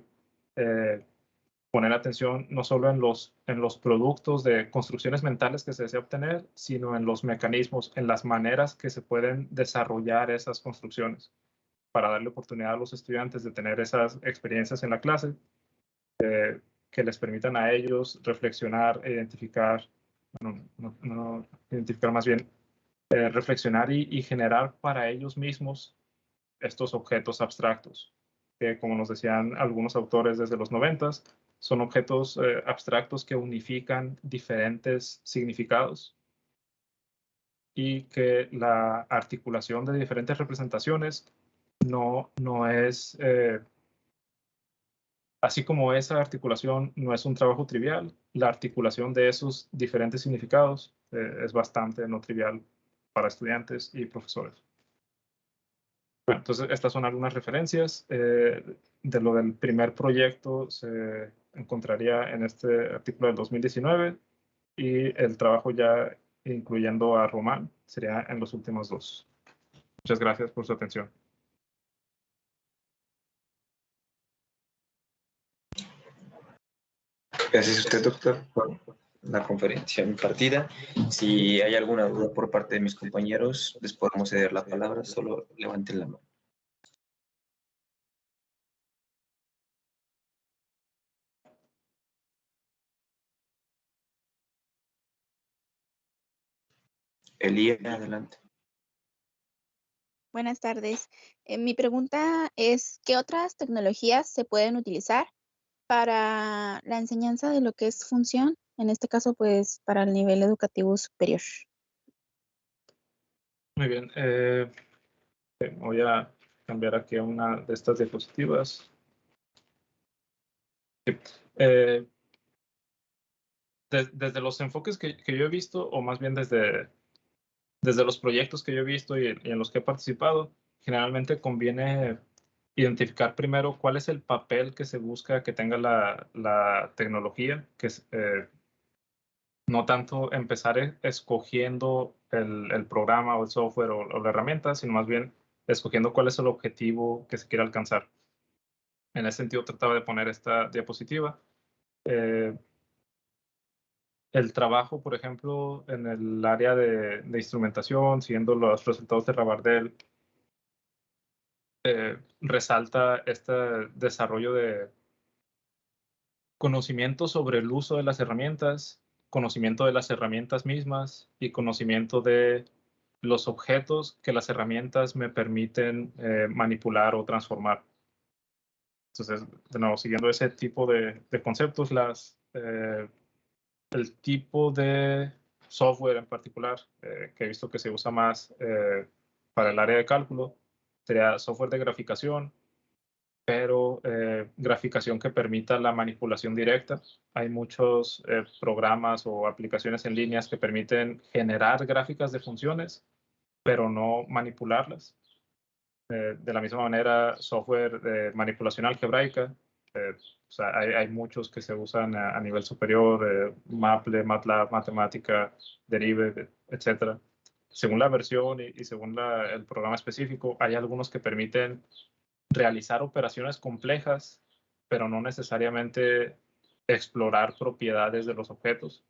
poner atención no solo en los productos de construcciones mentales que se desea obtener, sino en los mecanismos, en las maneras que se pueden desarrollar esas construcciones, para darle oportunidad a los estudiantes de tener esas experiencias en la clase que les permitan a ellos reflexionar e identificar no identificar, más bien reflexionar y generar para ellos mismos estos objetos abstractos, que como nos decían algunos autores desde los 90s, son objetos abstractos que unifican diferentes significados y que la articulación de diferentes representaciones no es, así como esa articulación no es un trabajo trivial, la articulación de esos diferentes significados es bastante no trivial para estudiantes y profesores. Bueno, entonces estas son algunas referencias. De lo del primer proyecto se encontraría en este artículo del 2019 y el trabajo ya incluyendo a Román sería en los últimos dos. Muchas gracias por su atención. Gracias a usted, doctor, por la conferencia impartida. Si hay alguna duda por parte de mis compañeros, les podemos ceder la palabra, solo levanten la mano. Elías, adelante. Buenas tardes. Mi pregunta es, ¿qué otras tecnologías se pueden utilizar para la enseñanza de lo que es función? En este caso, pues, para el nivel educativo superior. Muy bien. Voy a cambiar aquí a una de estas diapositivas. Desde los enfoques que yo he visto, o más bien desde los proyectos que yo he visto y en los que he participado, generalmente conviene identificar primero cuál es el papel que se busca que tenga la tecnología, que es no tanto empezar escogiendo el programa o el software o la herramienta, sino más bien escogiendo cuál es el objetivo que se quiere alcanzar. En ese sentido, trataba de poner esta diapositiva. El trabajo, por ejemplo, en el área de instrumentación, siguiendo los resultados de Rabardel, resalta este desarrollo de conocimiento sobre el uso de las herramientas, conocimiento de las herramientas mismas y conocimiento de los objetos que las herramientas me permiten manipular o transformar. Entonces, de nuevo, siguiendo ese tipo de conceptos, el tipo de software en particular que he visto que se usa más para el área de cálculo sería software de graficación, pero graficación que permita la manipulación directa. Hay muchos programas o aplicaciones en líneas que permiten generar gráficas de funciones, pero no manipularlas. De la misma manera, software de manipulación algebraica. O sea, hay muchos que se usan a nivel superior, Maple, MATLAB, Matemática, Derive, etc. Según la versión y según el programa específico, hay algunos que permiten realizar operaciones complejas, pero no necesariamente explorar propiedades de los objetos.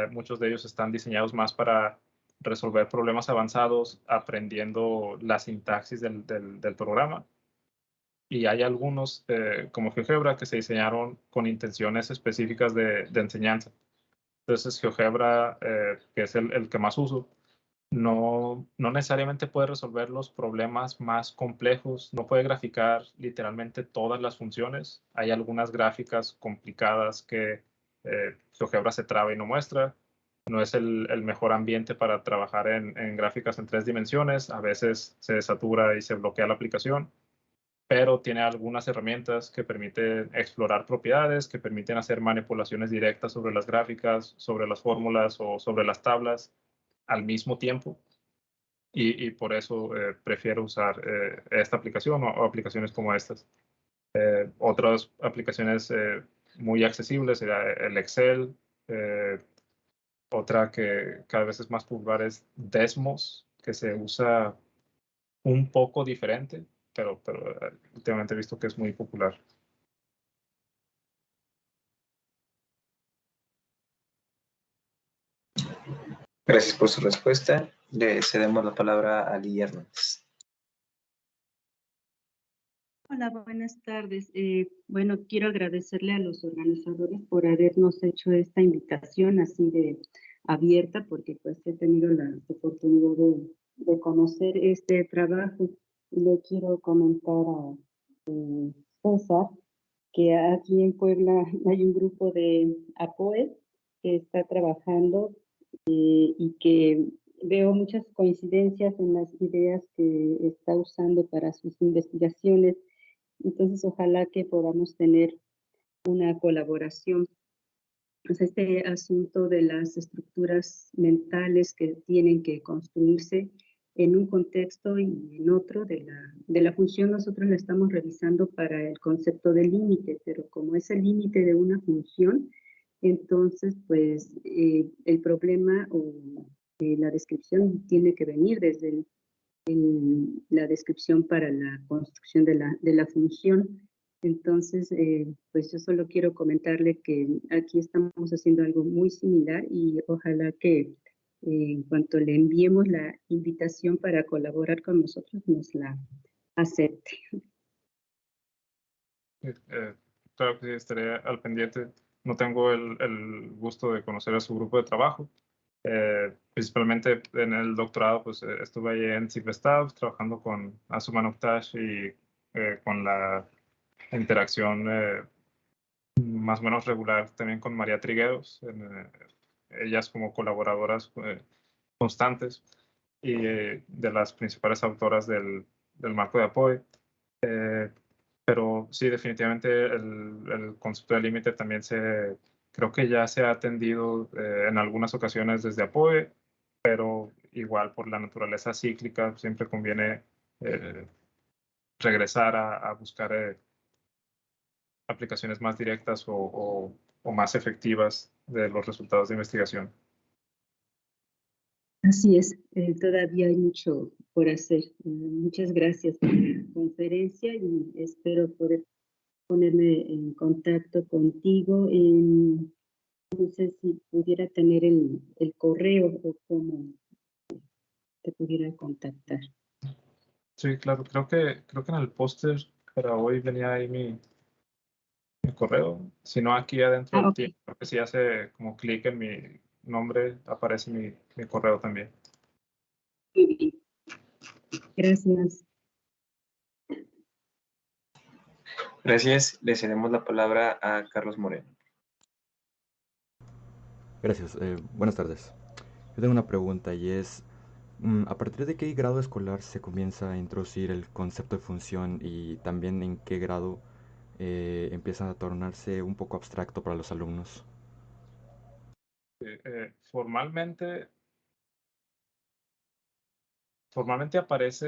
Muchos de ellos están diseñados más para resolver problemas avanzados aprendiendo la sintaxis del programa. Y hay algunos, como GeoGebra, que se diseñaron con intenciones específicas de enseñanza. Entonces, GeoGebra, que es el que más uso, no necesariamente puede resolver los problemas más complejos, no puede graficar literalmente todas las funciones. Hay algunas gráficas complicadas que GeoGebra se traba y no muestra. No es el mejor ambiente para trabajar en gráficas en 3 dimensiones. A veces se satura y se bloquea la aplicación, pero tiene algunas herramientas que permiten explorar propiedades, que permiten hacer manipulaciones directas sobre las gráficas, sobre las fórmulas o sobre las tablas al mismo tiempo. Y por eso prefiero usar esta aplicación o aplicaciones como estas. Otras aplicaciones muy accesibles sería el Excel. Otra que cada vez es más popular es Desmos, que se usa un poco diferente, pero últimamente he visto que es muy popular. Gracias por su respuesta. Le cedemos la palabra a Lee Hernández. Hola, buenas tardes. Bueno, quiero agradecerle a los organizadores por habernos hecho esta invitación así de abierta, porque pues he tenido la oportunidad de conocer este trabajo. Y le quiero comentar a César que aquí en Puebla hay un grupo de APOE que está trabajando y que veo muchas coincidencias en las ideas que está usando para sus investigaciones. Entonces, ojalá que podamos tener una colaboración. Pues este asunto de las estructuras mentales que tienen que construirse en un contexto y en otro de la función, nosotros la estamos revisando para el concepto de límite, pero como es el límite de una función, entonces, pues el problema o la descripción tiene que venir desde la descripción para la construcción de la función. Entonces, pues yo solo quiero comentarle que aquí estamos haciendo algo muy similar y ojalá que en cuanto le enviemos la invitación para colaborar con nosotros, nos la acepte. Claro que sí, estaré al pendiente. No tengo el gusto de conocer a su grupo de trabajo. Principalmente en el doctorado, pues estuve ahí en Cipestav trabajando con Asuman Oktash y con la interacción más o menos regular también con María Trigueros, ellas como colaboradoras constantes y de las principales autoras del marco de apoyo. Pero sí, definitivamente el concepto de límite también creo que ya se ha atendido en algunas ocasiones desde apoyo, pero igual por la naturaleza cíclica siempre conviene regresar a buscar aplicaciones más directas o más efectivas de los resultados de investigación. Así es, todavía hay mucho por hacer. Muchas gracias por la conferencia y espero poder ponerme en contacto contigo. No sé si pudiera tener el correo o cómo te pudiera contactar. Sí, claro, creo que en el póster para hoy venía ahí mi correo. Si no, aquí adentro del Ok. creo que si hace como clic en mi nombre, aparece mi correo también. Muy bien. Gracias. Gracias. Le cedemos la palabra a Carlos Moreno. Gracias. Buenas tardes. Yo tengo una pregunta y es, ¿a partir de qué grado escolar se comienza a introducir el concepto de función y también en qué grado empieza a tornarse un poco abstracto para los alumnos? Formalmente aparece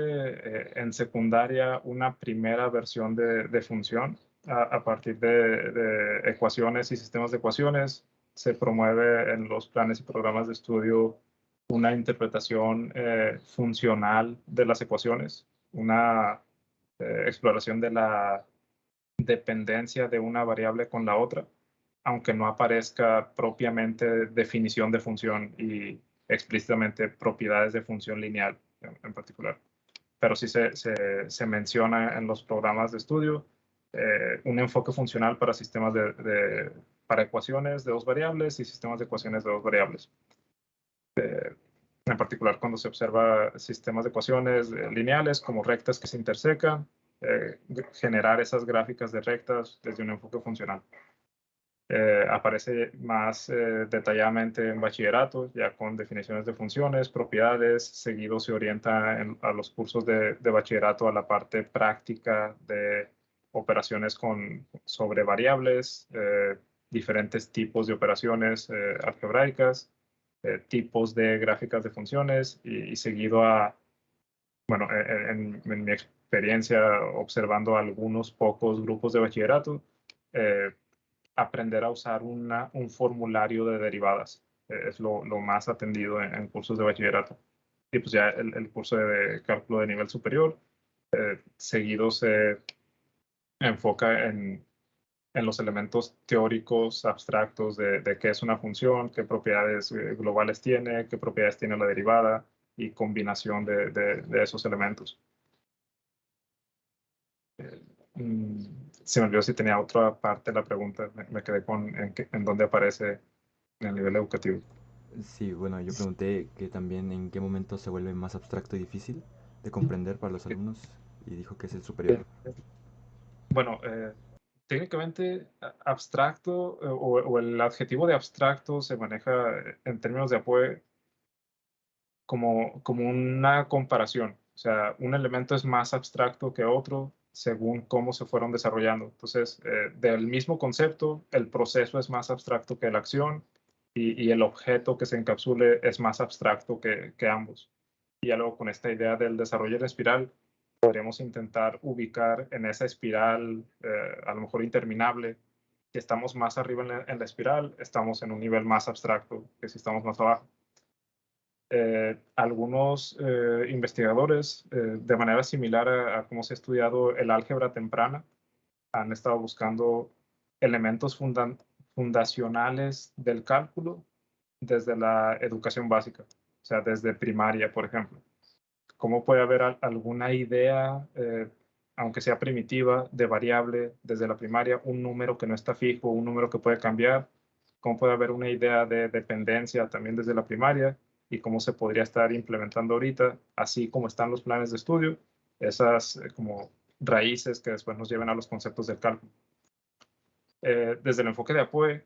en secundaria una primera versión de función a partir de ecuaciones y sistemas de ecuaciones. Se promueve en los planes y programas de estudio una interpretación funcional de las ecuaciones, una exploración de la dependencia de una variable con la otra, aunque no aparezca propiamente definición de función y explícitamente propiedades de función lineal en particular. Pero sí se menciona en los programas de estudio un enfoque funcional para sistemas para ecuaciones de dos variables y sistemas de ecuaciones de dos variables. En particular cuando se observa sistemas de ecuaciones lineales como rectas que se intersecan, generar esas gráficas de rectas desde un enfoque funcional. Aparece más detalladamente en bachillerato, ya con definiciones de funciones, propiedades. Seguido se orienta a los cursos de bachillerato a la parte práctica de operaciones sobre variables, diferentes tipos de operaciones algebraicas, tipos de gráficas de funciones y seguido bueno, en mi experiencia observando algunos pocos grupos de bachillerato, aprender a usar un formulario de derivadas. Es lo más atendido en cursos de bachillerato. Y pues ya el curso de cálculo de nivel superior, seguido se enfoca en los elementos teóricos abstractos de qué es una función, qué propiedades globales tiene, qué propiedades tiene la derivada y combinación de esos elementos. Se me olvidó si tenía otra parte de la pregunta. Me quedé con en dónde aparece en el nivel educativo. Sí, bueno, yo pregunté que también en qué momento se vuelve más abstracto y difícil de comprender para los alumnos y dijo que es el superior. Bueno, técnicamente abstracto o el adjetivo de abstracto se maneja en términos de APOE como una comparación. O sea, un elemento es más abstracto que otro según cómo se fueron desarrollando. Entonces, del mismo concepto, el proceso es más abstracto que la acción y el objeto que se encapsule es más abstracto que ambos. Y ya luego con esta idea del desarrollo en espiral, podríamos intentar ubicar en esa espiral, a lo mejor interminable, si estamos más arriba en la espiral, estamos en un nivel más abstracto que si estamos más abajo. Algunos investigadores, de manera similar a cómo se ha estudiado el álgebra temprana, han estado buscando elementos fundacionales del cálculo desde la educación básica, o sea, desde primaria, por ejemplo. ¿Cómo puede haber alguna idea, aunque sea primitiva, de variable desde la primaria, un número que no está fijo, un número que puede cambiar? ¿Cómo puede haber una idea de dependencia también desde la primaria? Y cómo se podría estar implementando ahorita, así como están los planes de estudio, esas como raíces que después nos lleven a los conceptos del cálculo. Desde el enfoque de APOE,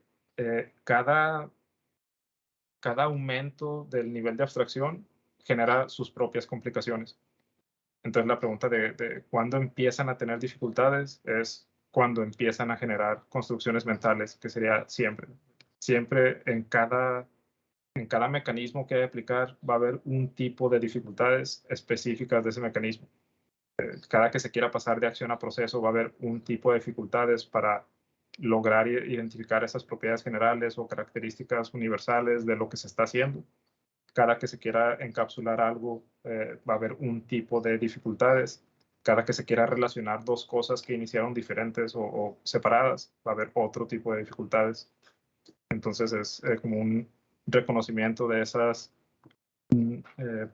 cada aumento del nivel de abstracción genera sus propias complicaciones. Entonces la pregunta de cuándo empiezan a tener dificultades es cuando empiezan a generar construcciones mentales, que sería siempre. Siempre en cada mecanismo que hay que aplicar va a haber un tipo de dificultades específicas de ese mecanismo. Cada que se quiera pasar de acción a proceso va a haber un tipo de dificultades para lograr identificar esas propiedades generales o características universales de lo que se está haciendo. Cada que se quiera encapsular algo, va a haber un tipo de dificultades. Cada que se quiera relacionar dos cosas que iniciaron diferentes o separadas, va a haber otro tipo de dificultades. Entonces es como un reconocimiento de esas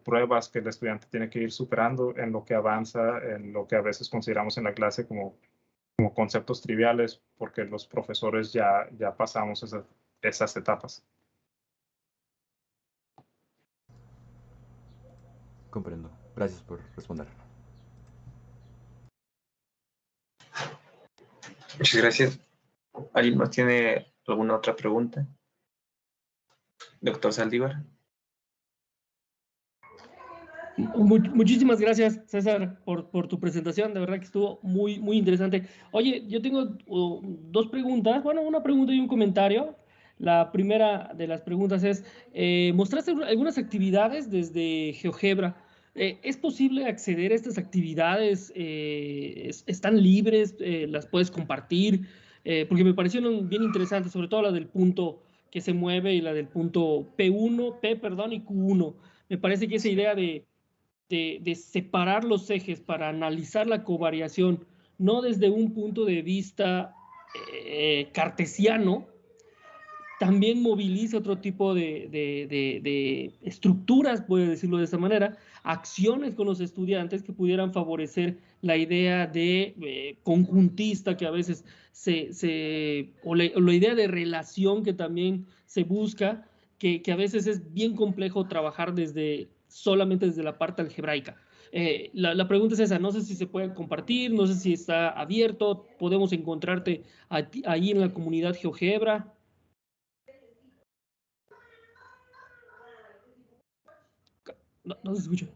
pruebas que el estudiante tiene que ir superando en lo que avanza, en lo que a veces consideramos en la clase como conceptos triviales, porque los profesores ya pasamos esas etapas. Comprendo. Gracias por responder. Muchas gracias. ¿Alguien más tiene alguna otra pregunta? Doctor Saldívar. Muchísimas gracias, César, por tu presentación. De verdad que estuvo muy, muy interesante. Oye, yo tengo dos preguntas. Bueno, una pregunta y un comentario. La primera de las preguntas es, mostraste algunas actividades desde GeoGebra. ¿Es posible acceder a estas actividades? ¿Están libres? ¿Las puedes compartir? Porque me parecieron bien interesantes, sobre todo la del punto que se mueve y la del punto P1, y Q1. Me parece que esa idea de separar los ejes para analizar la covariación, no desde un punto de vista cartesiano, también moviliza otro tipo de estructuras, puede decirlo de esa manera, acciones con los estudiantes que pudieran favorecer la idea de conjuntista que a veces o la idea de relación que también se busca, que a veces es bien complejo trabajar solamente desde la parte algebraica. La pregunta es esa, no sé si se puede compartir, no sé si está abierto, podemos encontrarte ahí en la comunidad GeoGebra. No se escucha.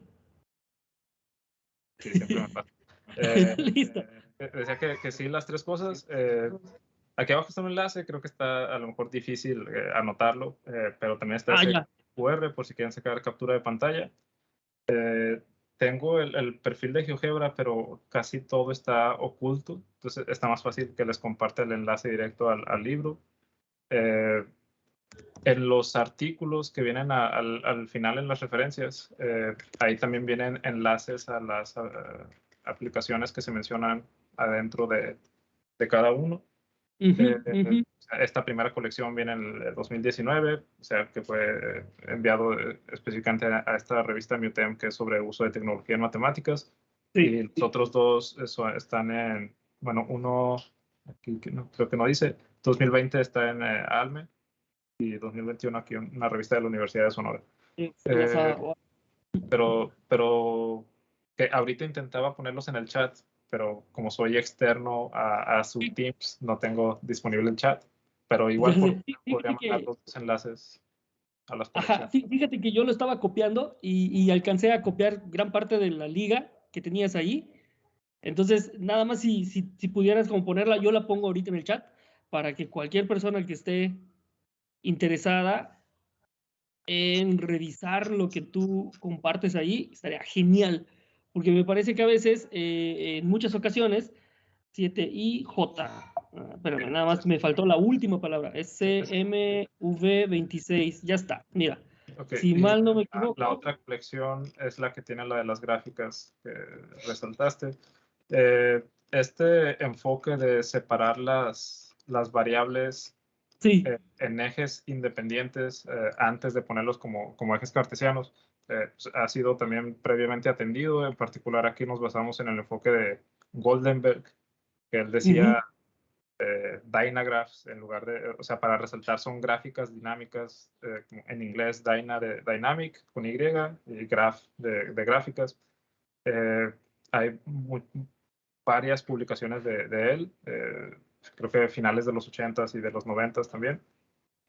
Sí, siempre me pasa. Listo. Decía que sí, las tres cosas. Aquí abajo está un enlace, creo que está a lo mejor difícil anotarlo, pero también está ese QR por si quieren sacar captura de pantalla. Tengo el perfil de GeoGebra, pero casi todo está oculto, entonces está más fácil que les comparta el enlace directo al libro. En los artículos que vienen al final en las referencias, ahí también vienen enlaces a las aplicaciones que se mencionan adentro de cada uno. Esta primera colección viene en el 2019, o sea, que fue enviado específicamente a esta revista MUTEM, que es sobre uso de tecnología en matemáticas. Sí. Y los otros dos están en bueno, uno, aquí que no, creo que no dice, 2020 está en ALME y 2021 aquí en una revista de la Universidad de Sonora. Pero que ahorita intentaba ponerlos en el chat, pero como soy externo a su Teams, no tengo disponible el chat, pero igual podría mandar los enlaces a las conexiones. Ajá, fíjate que yo lo estaba copiando y alcancé a copiar gran parte de la liga que tenías ahí. Entonces, nada más si pudieras como ponerla, yo la pongo ahorita en el chat para que cualquier persona que esté interesada en revisar lo que tú compartes ahí, estaría genial. Porque me parece que a veces, en muchas ocasiones, 7IJ, espérame, nada más me faltó la última palabra, SMV26, ya está, mira. Okay. Si mal no me equivoco. La otra colección es la que tiene la de las gráficas que resaltaste. Este enfoque de separar las variables sí. En ejes independientes antes de ponerlos como ejes cartesianos pues, ha sido también previamente atendido. En particular aquí nos basamos en el enfoque de Goldenberg, que él decía Dynagraphs en lugar de, o sea, para resaltar son gráficas dinámicas, en inglés Dyna de Dynamic con Y y Graph de gráficas. Hay varias publicaciones de él, creo que finales de los 80s y de los 90s también.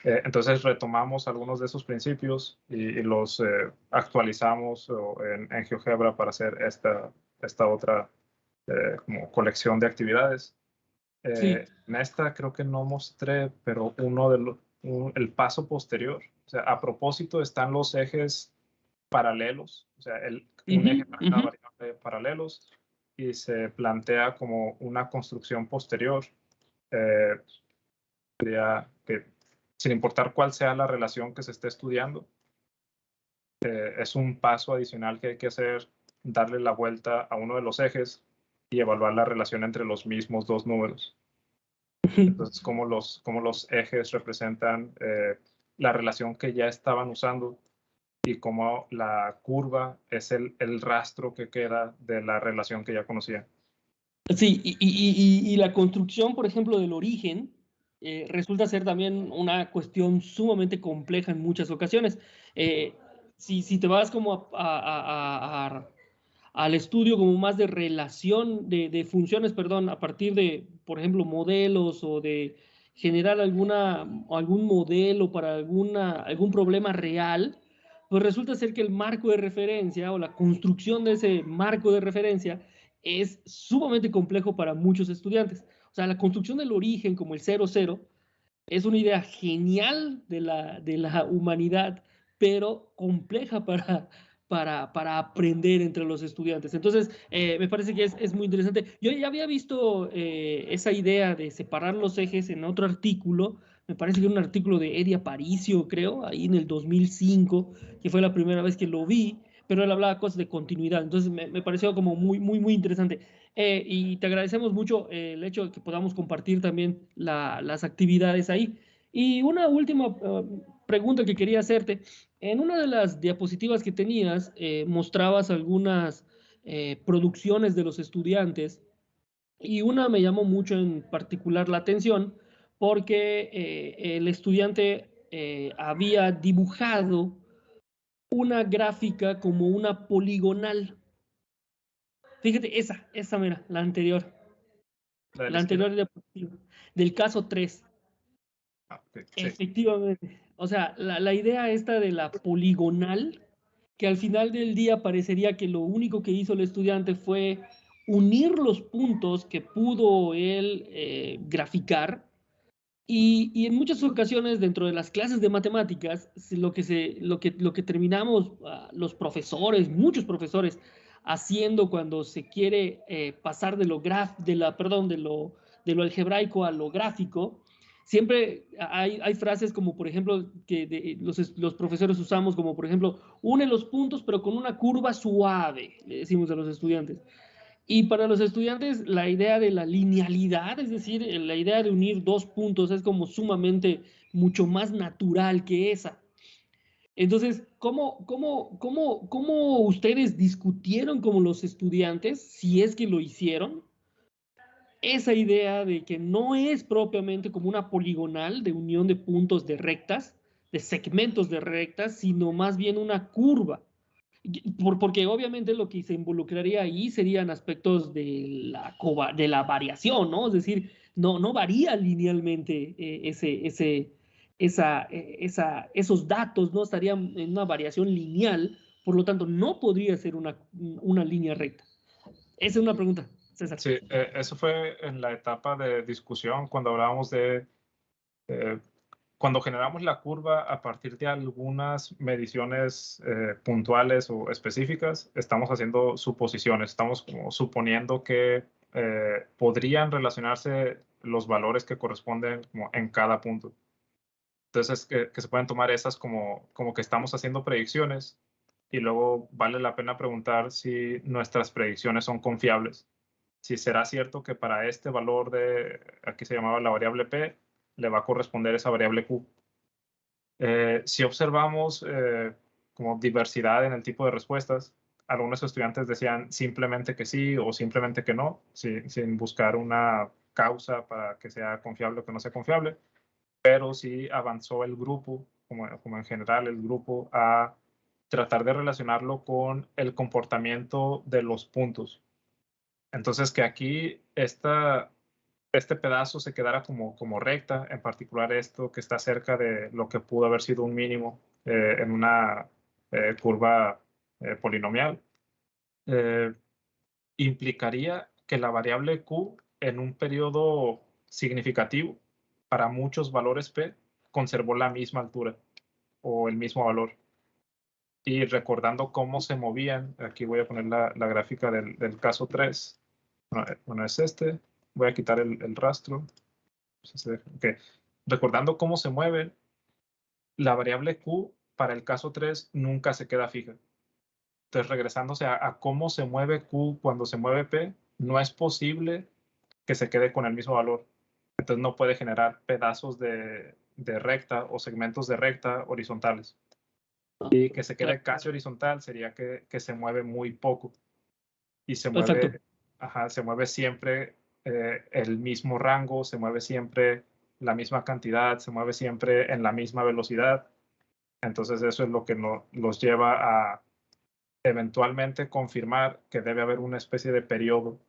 Entonces retomamos algunos de esos principios y los actualizamos en GeoGebra para hacer esta otra como colección de actividades. Sí. En esta creo que no mostré, pero el paso posterior, o sea, a propósito están los ejes paralelos, o sea, un eje para cada variable paralelos, y se plantea como una construcción posterior, que sin importar cuál sea la relación que se esté estudiando, es un paso adicional que hay que hacer, darle la vuelta a uno de los ejes y evaluar la relación entre los mismos dos números. Entonces, cómo los ejes representan la relación que ya estaban usando y cómo la curva es el rastro que queda de la relación que ya conocían. Sí, y la construcción, por ejemplo, del origen, resulta ser también una cuestión sumamente compleja en muchas ocasiones. Si te vas como al estudio como más de relación, de funciones, perdón, a partir de, por ejemplo, modelos o de generar algún modelo para algún problema real, pues resulta ser que el marco de referencia o la construcción de ese marco de referencia es sumamente complejo para muchos estudiantes. O sea, la construcción del origen como el 0,0 es una idea genial de la humanidad, pero compleja para aprender entre los estudiantes. Entonces, me parece que es muy interesante. Yo ya había visto esa idea de separar los ejes en otro artículo. Me parece que era un artículo de Eddie Aparicio, creo, ahí en el 2005, que fue la primera vez que lo vi, pero él hablaba cosas de continuidad. Entonces, me pareció como muy interesante. Y te agradecemos mucho el hecho de que podamos compartir también las actividades ahí. Y una última pregunta que quería hacerte. En una de las diapositivas que tenías, mostrabas algunas producciones de los estudiantes y una me llamó mucho en particular la atención porque el estudiante había dibujado una gráfica como una poligonal. Fíjate, esa mira, la anterior. La anterior diapositiva, del caso 3. Okay, efectivamente. Sí. O sea, la idea esta de la poligonal, que al final del día parecería que lo único que hizo el estudiante fue unir los puntos que pudo él graficar. Y en muchas ocasiones dentro de las clases de matemáticas, lo que terminamos los profesores, muchos profesores, haciendo cuando se quiere pasar de lo algebraico a lo gráfico, siempre hay frases como, por ejemplo, que los profesores usamos como, por ejemplo, une los puntos pero con una curva suave, le decimos a los estudiantes. Y para los estudiantes, la idea de la linealidad, es decir, la idea de unir dos puntos es como sumamente mucho más natural que esa. Entonces, ¿cómo ustedes discutieron como los estudiantes, si es que lo hicieron, esa idea de que no es propiamente como una poligonal de unión de puntos de rectas, de segmentos de rectas, sino más bien una curva. Porque obviamente lo que se involucraría ahí serían aspectos de la variación, ¿no? Es decir, no varía linealmente esos datos, ¿no? Estarían en una variación lineal, por lo tanto, no podría ser una línea recta. Esa es una pregunta, César. Sí, eso fue en la etapa de discusión cuando hablábamos de cuando generamos la curva a partir de algunas mediciones puntuales o específicas, estamos haciendo suposiciones, estamos como suponiendo que podrían relacionarse los valores que corresponden como en cada punto. Entonces, que se pueden tomar esas como que estamos haciendo predicciones y luego vale la pena preguntar si nuestras predicciones son confiables. Si será cierto que para este valor de, aquí se llamaba la variable P, le va a corresponder esa variable Q. Si observamos como diversidad en el tipo de respuestas, algunos estudiantes decían simplemente que sí o simplemente que no, sin buscar una causa para que sea confiable o que no sea confiable, pero sí avanzó el grupo, como en general el grupo, a tratar de relacionarlo con el comportamiento de los puntos. Entonces, que aquí este pedazo se quedara como recta, en particular esto que está cerca de lo que pudo haber sido un mínimo en una curva polinomial, implicaría que la variable Q en un periodo significativo para muchos valores P conservó la misma altura o el mismo valor. Y recordando cómo se movían, aquí voy a poner la gráfica del caso 3. Bueno, es este. Voy a quitar el rastro. Okay. Recordando cómo se mueve, la variable Q para el caso 3 nunca se queda fija. Entonces, regresándose a cómo se mueve Q cuando se mueve P, no es posible que se quede con el mismo valor. Entonces, no puede generar pedazos de recta o segmentos de recta horizontales. Y que se quede casi horizontal sería que se mueve muy poco. Y se mueve, se mueve siempre el mismo rango, se mueve siempre la misma cantidad, se mueve siempre en la misma velocidad. Entonces eso es lo que los lleva a eventualmente confirmar que debe haber una especie de periodo.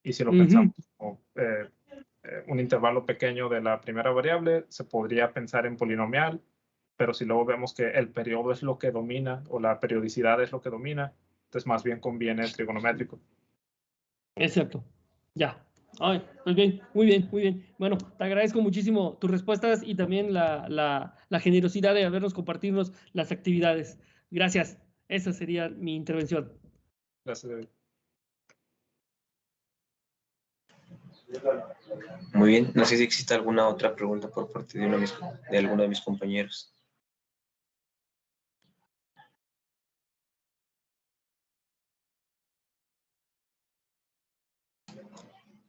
Y si lo pensamos como un intervalo pequeño de la primera variable, se podría pensar en polinomial, pero si luego vemos que el periodo es lo que domina o la periodicidad es lo que domina, entonces más bien conviene el trigonométrico. Exacto. Ya. Ay, muy bien, muy bien, muy bien. Bueno, te agradezco muchísimo tus respuestas y también la generosidad de habernos compartido las actividades. Gracias. Esa sería mi intervención. Gracias, David. Muy bien. No sé si existe alguna otra pregunta por parte de alguno de mis compañeros.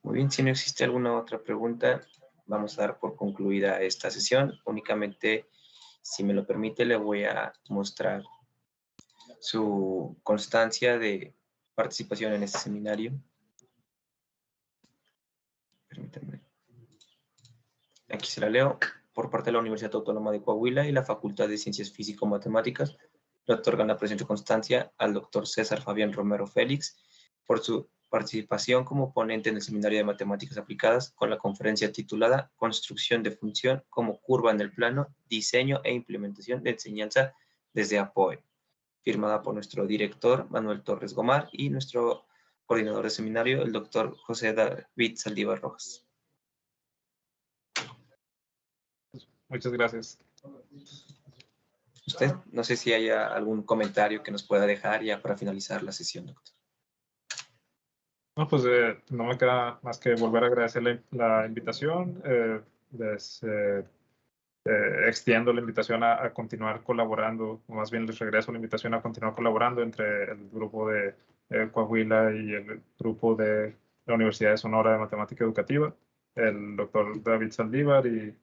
Muy bien, si no existe alguna otra pregunta, vamos a dar por concluida esta sesión. Únicamente, si me lo permite, le voy a mostrar su constancia de participación en este seminario. Permítanme. Aquí se la leo. Por parte de la Universidad Autónoma de Coahuila y la Facultad de Ciencias Físico-Matemáticas, le otorgan la presente constancia al doctor César Fabián Romero Félix por su participación como ponente en el Seminario de Matemáticas Aplicadas con la conferencia titulada Construcción de función como curva en el plano, diseño e implementación de enseñanza desde APOE, firmada por nuestro director Manuel Torres Gomar y nuestro coordinador de seminario, el doctor José David Saldívar Rojas. Muchas gracias. Usted, no sé si haya algún comentario que nos pueda dejar ya para finalizar la sesión, doctor. No, pues no me queda más que volver a agradecerle la invitación. Extiendo la invitación a continuar colaborando, o más bien les regreso la invitación a continuar colaborando entre el grupo de Coahuila y el grupo de la Universidad de Sonora de Matemática Educativa, el doctor David Saldívar y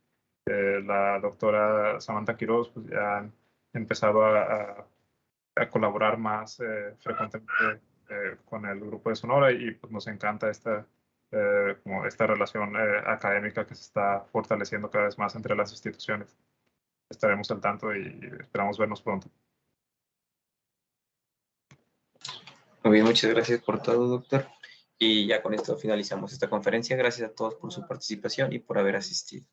la doctora Samantha Quiroz, pues ya han empezado a colaborar más frecuentemente con el grupo de Sonora y pues nos encanta esta como esta relación académica que se está fortaleciendo cada vez más entre las instituciones. Estaremos al tanto y esperamos vernos pronto. Muy bien, muchas gracias por todo, doctor. Y ya con esto finalizamos esta conferencia. Gracias a todos por su participación y por haber asistido.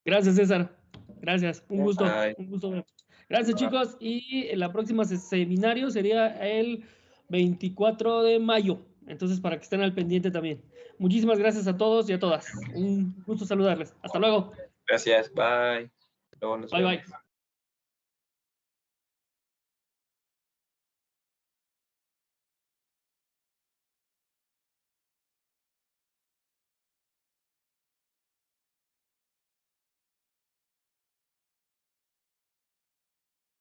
Gracias, César. Gracias. Un gusto. Bye. Un gusto. Gracias, chicos. Y la próxima seminario sería el 24 de mayo. Entonces, para que estén al pendiente también. Muchísimas gracias a todos y a todas. Un gusto saludarles. Hasta luego. Gracias. Bye. Luego nos Bye, vemos. bye.